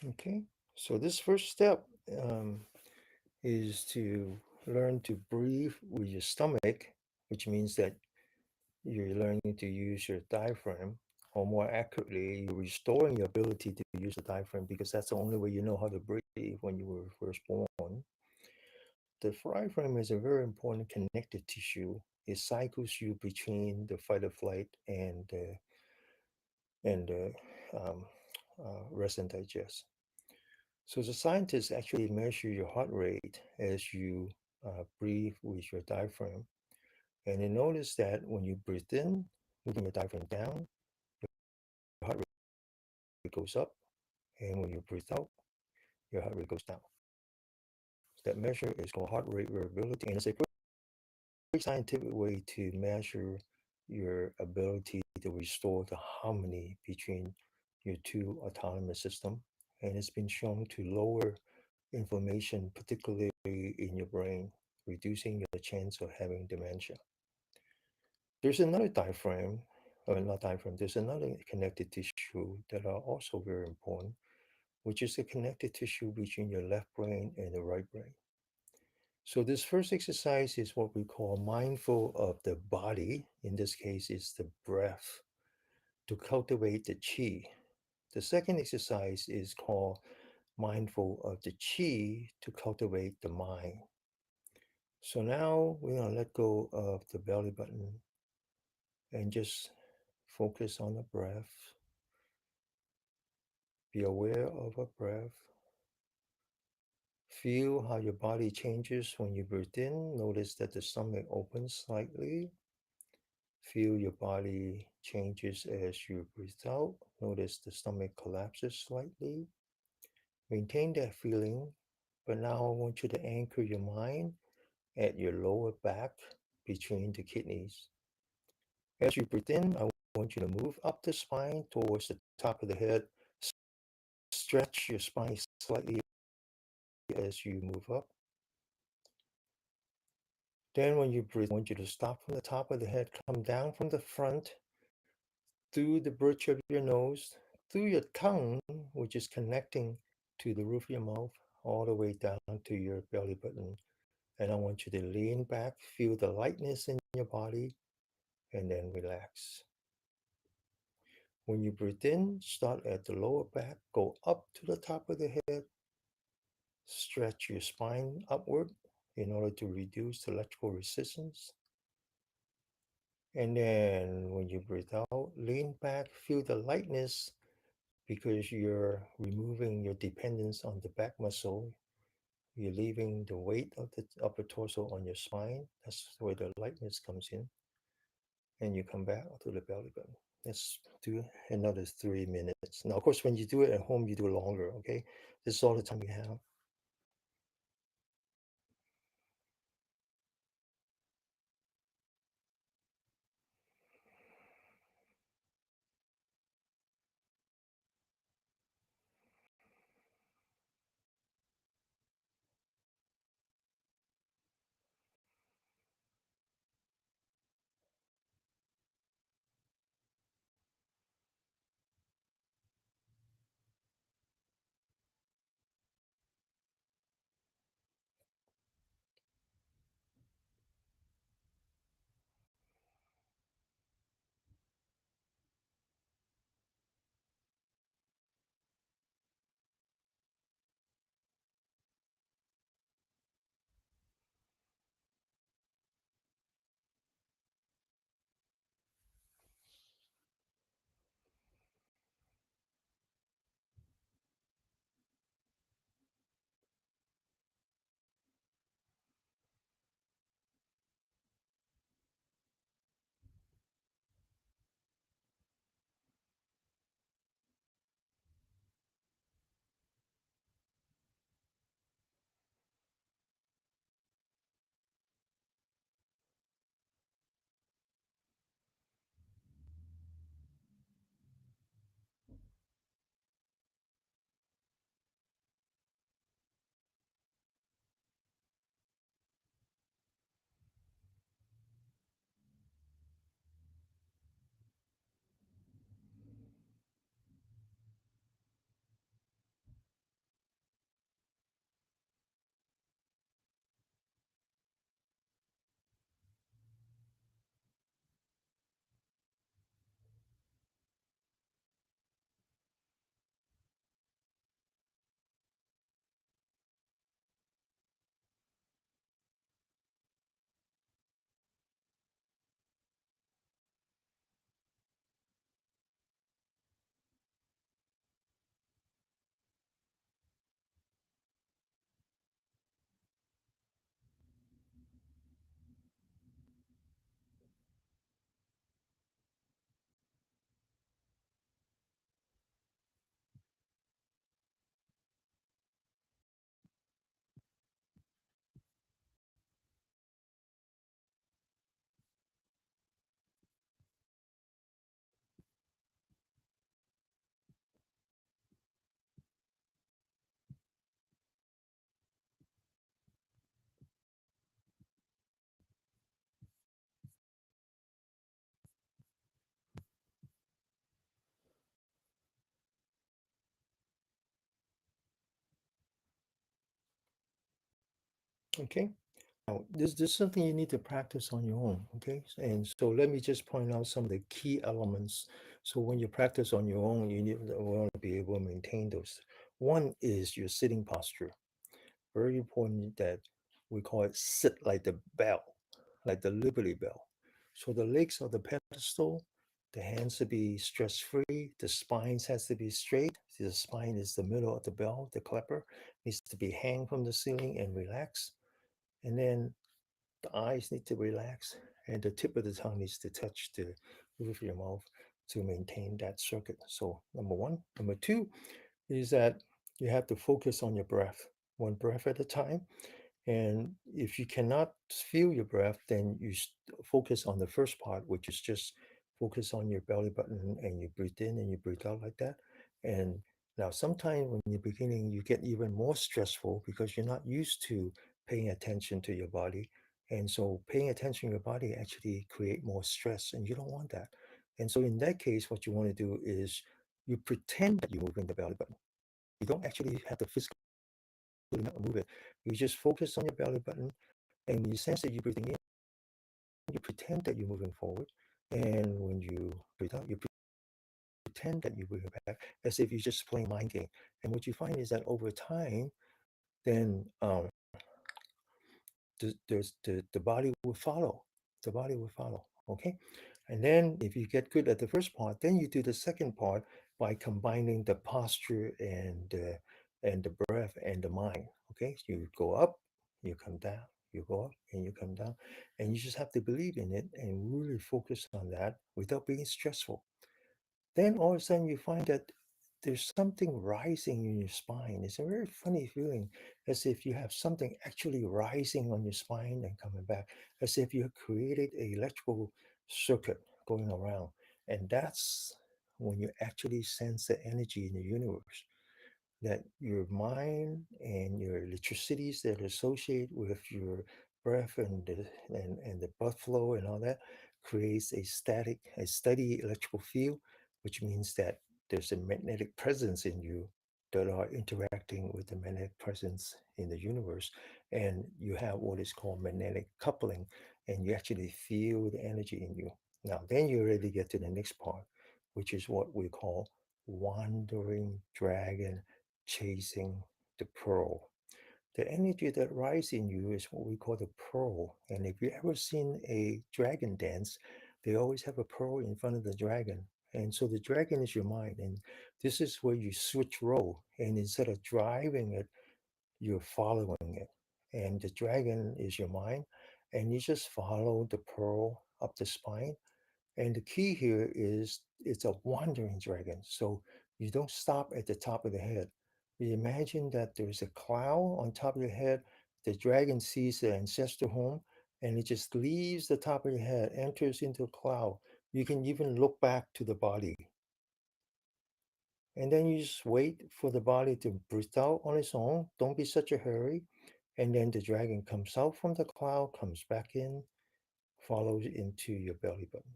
Okay, so this first step is to learn to breathe with your stomach, which means that you're learning to use your diaphragm, or more accurately, you're restoring your ability to use the diaphragm because that's the only way you know how to breathe when you were first born. The diaphragm is a very important connective tissue. It cycles you between the fight or flight and um, rest and digest. So the scientists actually measure your heart rate as you breathe with your diaphragm, and they notice that when you breathe in, moving your diaphragm down, your heart rate goes up, and when you breathe out, your heart rate goes down. So that measure is called heart rate variability, and it's a pretty scientific way to measure your ability to restore the harmony between your two autonomous system. And it's been shown to lower inflammation, particularly in your brain, reducing your chance of having dementia. There's another diaphragm, or not diaphragm, there's another connective tissue that are also very important, which is the connective tissue between your left brain and the right brain. So this first exercise is what we call mindful of the body. In this case, it's the breath to cultivate the chi. The second exercise is called mindful of the chi to cultivate the mind. So now we're going to let go of the belly button and just focus on the breath. Be aware of a breath. Feel how your body changes when you breathe in. Notice that the stomach opens slightly. Feel your body changes as you breathe out. Notice the stomach collapses slightly. Maintain that feeling, but now I want you to anchor your mind at your lower back between the kidneys. As you breathe in, I want you to move up the spine towards the top of the head. Stretch your spine slightly as you move up. Then when you breathe, I want you to stop from the top of the head, come down from the front, through the bridge of your nose, through your tongue, which is connecting to the roof of your mouth, all the way down to your belly button. And I want you to lean back, feel the lightness in your body, and then relax. When you breathe in, start at the lower back, go up to the top of the head, stretch your spine upward in order to reduce the electrical resistance. And then when you breathe out, lean back, feel the lightness because you're removing your dependence on the back muscle. You're leaving the weight of the upper torso on your spine. That's where the lightness comes in. And you come back to the belly button. Let's do another 3 minutes. Now, of course, when you do it at home, you do it longer, okay? This is all the time we have. Okay. Now, this is something you need to practice on your own. Okay. And so let me just point out some of the key elements. So when you practice on your own, you need to want to be able to maintain those. One is your sitting posture. Very important that we call it sit like the bell, like the Liberty Bell. So the legs are the pedestal, the hands to be stress free, the spine has to be straight. The spine is the middle of the bell, the clapper needs to be hang from the ceiling and relax. And then the eyes need to relax, and the tip of the tongue needs to touch the roof of your mouth to maintain that circuit. So, number one. Number two is that you have to focus on your breath, one breath at a time. And if you cannot feel your breath, then you focus on the first part, which is just focus on your belly button and you breathe in and you breathe out like that. And now, sometimes when you're beginning, you get even more stressful because you're not used to paying attention to your body. And so, paying attention to your body actually create more stress, and you don't want that. And so, in that case, what you want to do is you pretend that you're moving the belly button. You don't actually have to physically move it. You just focus on your belly button and you sense that you're breathing in, you pretend that you're moving forward. And when you breathe out, you pretend that you're moving back as if you're just playing mind game. And what you find is that over time, then the body will follow. The body will follow. Okay. And then if you get good at the first part, then you do the second part by combining the posture and the breath and the mind. Okay. So you go up, you come down, you go up and you come down. And you just have to believe in it and really focus on that without being stressful. Then all of a sudden you find that there's something rising in your spine. It's a very funny feeling, as if you have something actually rising on your spine and coming back, as if you have created a electrical circuit going around. And that's when you actually sense the energy in the universe, that your mind and your electricities that associate with your breath and the blood flow and all that creates a steady electrical field, which means that there's a magnetic presence in you that are interacting with the magnetic presence in the universe. And you have what is called magnetic coupling, and you actually feel the energy in you. Now, then you really get to the next part, which is what we call wandering dragon chasing the pearl. The energy that rises in you is what we call the pearl. And if you ever seen a dragon dance, they always have a pearl in front of the dragon. And so the dragon is your mind. And this is where you switch role. And instead of driving it, you're following it. And the dragon is your mind. And you just follow the pearl up the spine, and the key here is it's a wandering dragon. So you don't stop at the top of the head. You imagine that there's a cloud on top of your head. The dragon sees the ancestor home and it just leaves the top of your head, enters into a cloud. You can even look back to the body. And then you just wait for the body to breathe out on its own. Don't be such a hurry. And then the dragon comes out from the cloud, comes back in, follows into your belly button.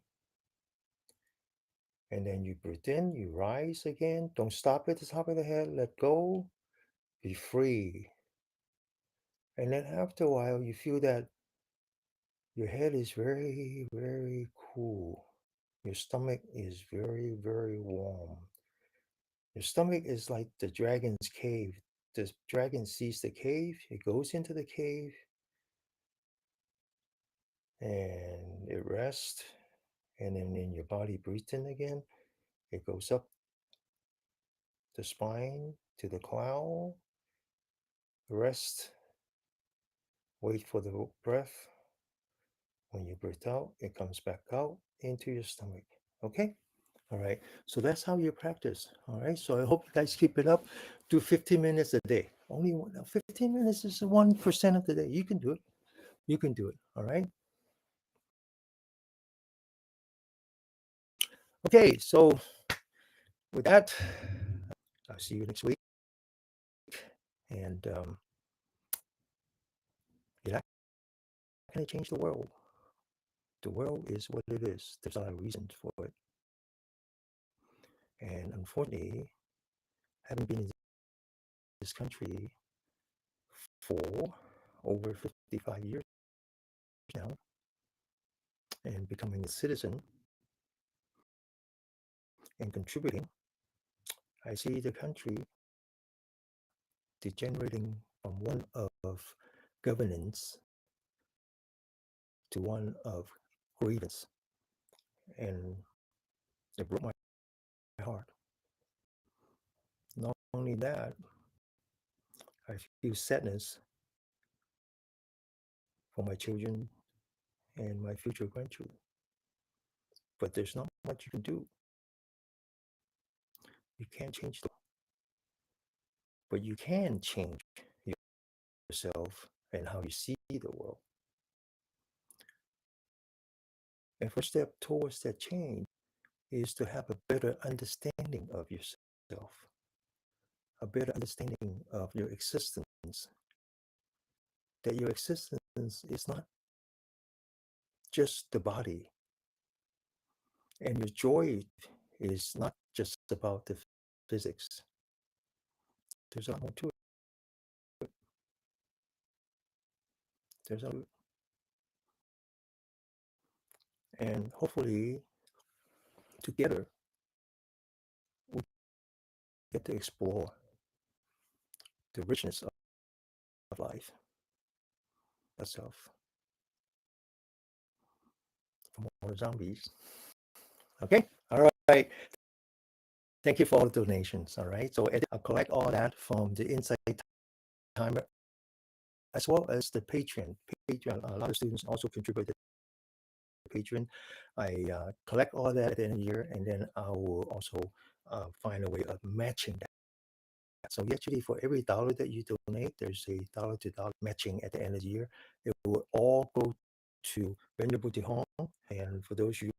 And then you breathe in, you rise again. Don't stop at the top of the head. Let go. Be free. And then after a while, you feel that your head is very, very cool. Your stomach is very, very warm. Your stomach is like the dragon's cave. The dragon sees the cave, it goes into the cave, and it rests. And then in your body, breathe in again. It goes up the spine to the cloud, rest. Wait for the breath. When you breathe out, it comes back out into your stomach. Okay? All right. So that's how you practice. All right. So I hope you guys keep it up. Do 15 minutes a day. Only 15 minutes is 1% of the day. You can do it. You can do it. All right. Okay. So with that, I'll see you next week. And you're not going to change the world. The world is what it is. There's a lot of reasons for it. And unfortunately, having been in this country for over 55 years now and becoming a citizen and contributing, I see the country degenerating from one of governance to one of grievance. And it broke my heart. Not only that, I feel sadness for my children and my future grandchildren. But there's not much you can do. You can't change them. But you can change yourself and how you see the world. And first step towards that change is to have a better understanding of yourself, a better understanding of your existence, that your existence is not just the body, and your joy is not just about the physics. There's a lot more to it. There's a and hopefully together we get to explore the richness of life itself from all the zombies. Okay, all right. Thank you for all the donations. All right, so I'll collect all that from the Insight Timer as well as the Patreon. A lot of students also contributed to Patreon. I collect all that at the end of the year, and then I will also find a way of matching that. So actually, for every dollar that you donate, there's a dollar to dollar matching at the end of the year. It will all go to Venerable Hong. And for those of you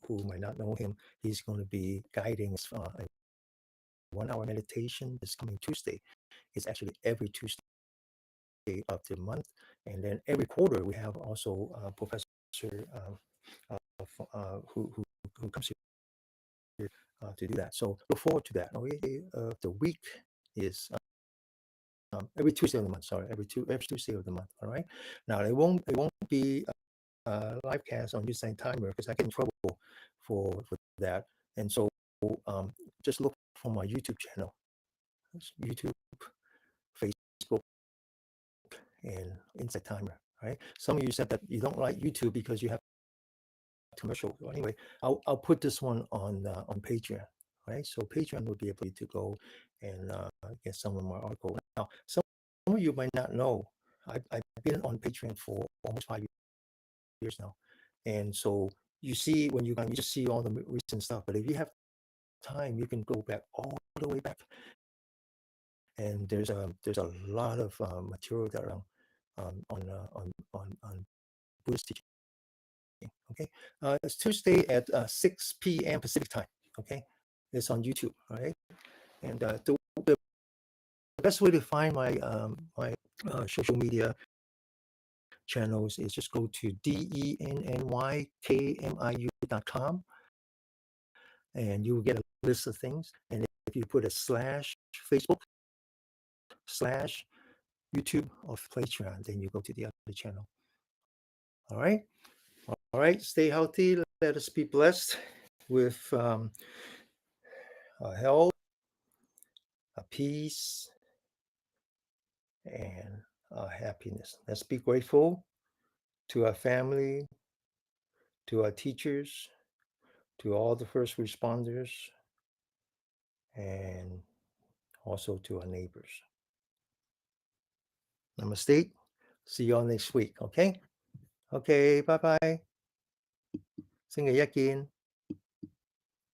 who might not know him, he's going to be guiding us a 1-hour meditation this coming Tuesday. It's actually every Tuesday of the month. And then every quarter, we have also a professor who comes here to do that. So look forward to that. Okay, the week is every Tuesday of the month. Sorry, every Tuesday of the month. All right. Now it won't be a live cast on Usain Timer because I get in trouble for that. And so just look for my YouTube channel, YouTube, Facebook, and Insight Timer. Right. Some of you said that you don't like YouTube because you have commercial. Anyway, I'll put this one on Patreon. Right. So Patreon will be able to go and get some of my articles. Now, some of you might not know, I've been on Patreon for almost 5 years now. And so you see, when you just see all the recent stuff, but if you have time, you can go back all the way back. And there's a lot of material that are on Buddhist teaching. Okay, it's Tuesday at 6 p.m. Pacific time. Okay, it's on YouTube. All right, and the best way to find my social media channels is just go to DENNYKMIU.com, and you will get a list of things. And if you put a /Facebook/ YouTube or Patreon, then you go to the other channel. All right. All right. Stay healthy. Let us be blessed with health, peace, and happiness. Let's be grateful to our family, to our teachers, to all the first responders, and also to our neighbors. Namaste. See you all next week. Okay. Okay. Bye bye. 星期一見。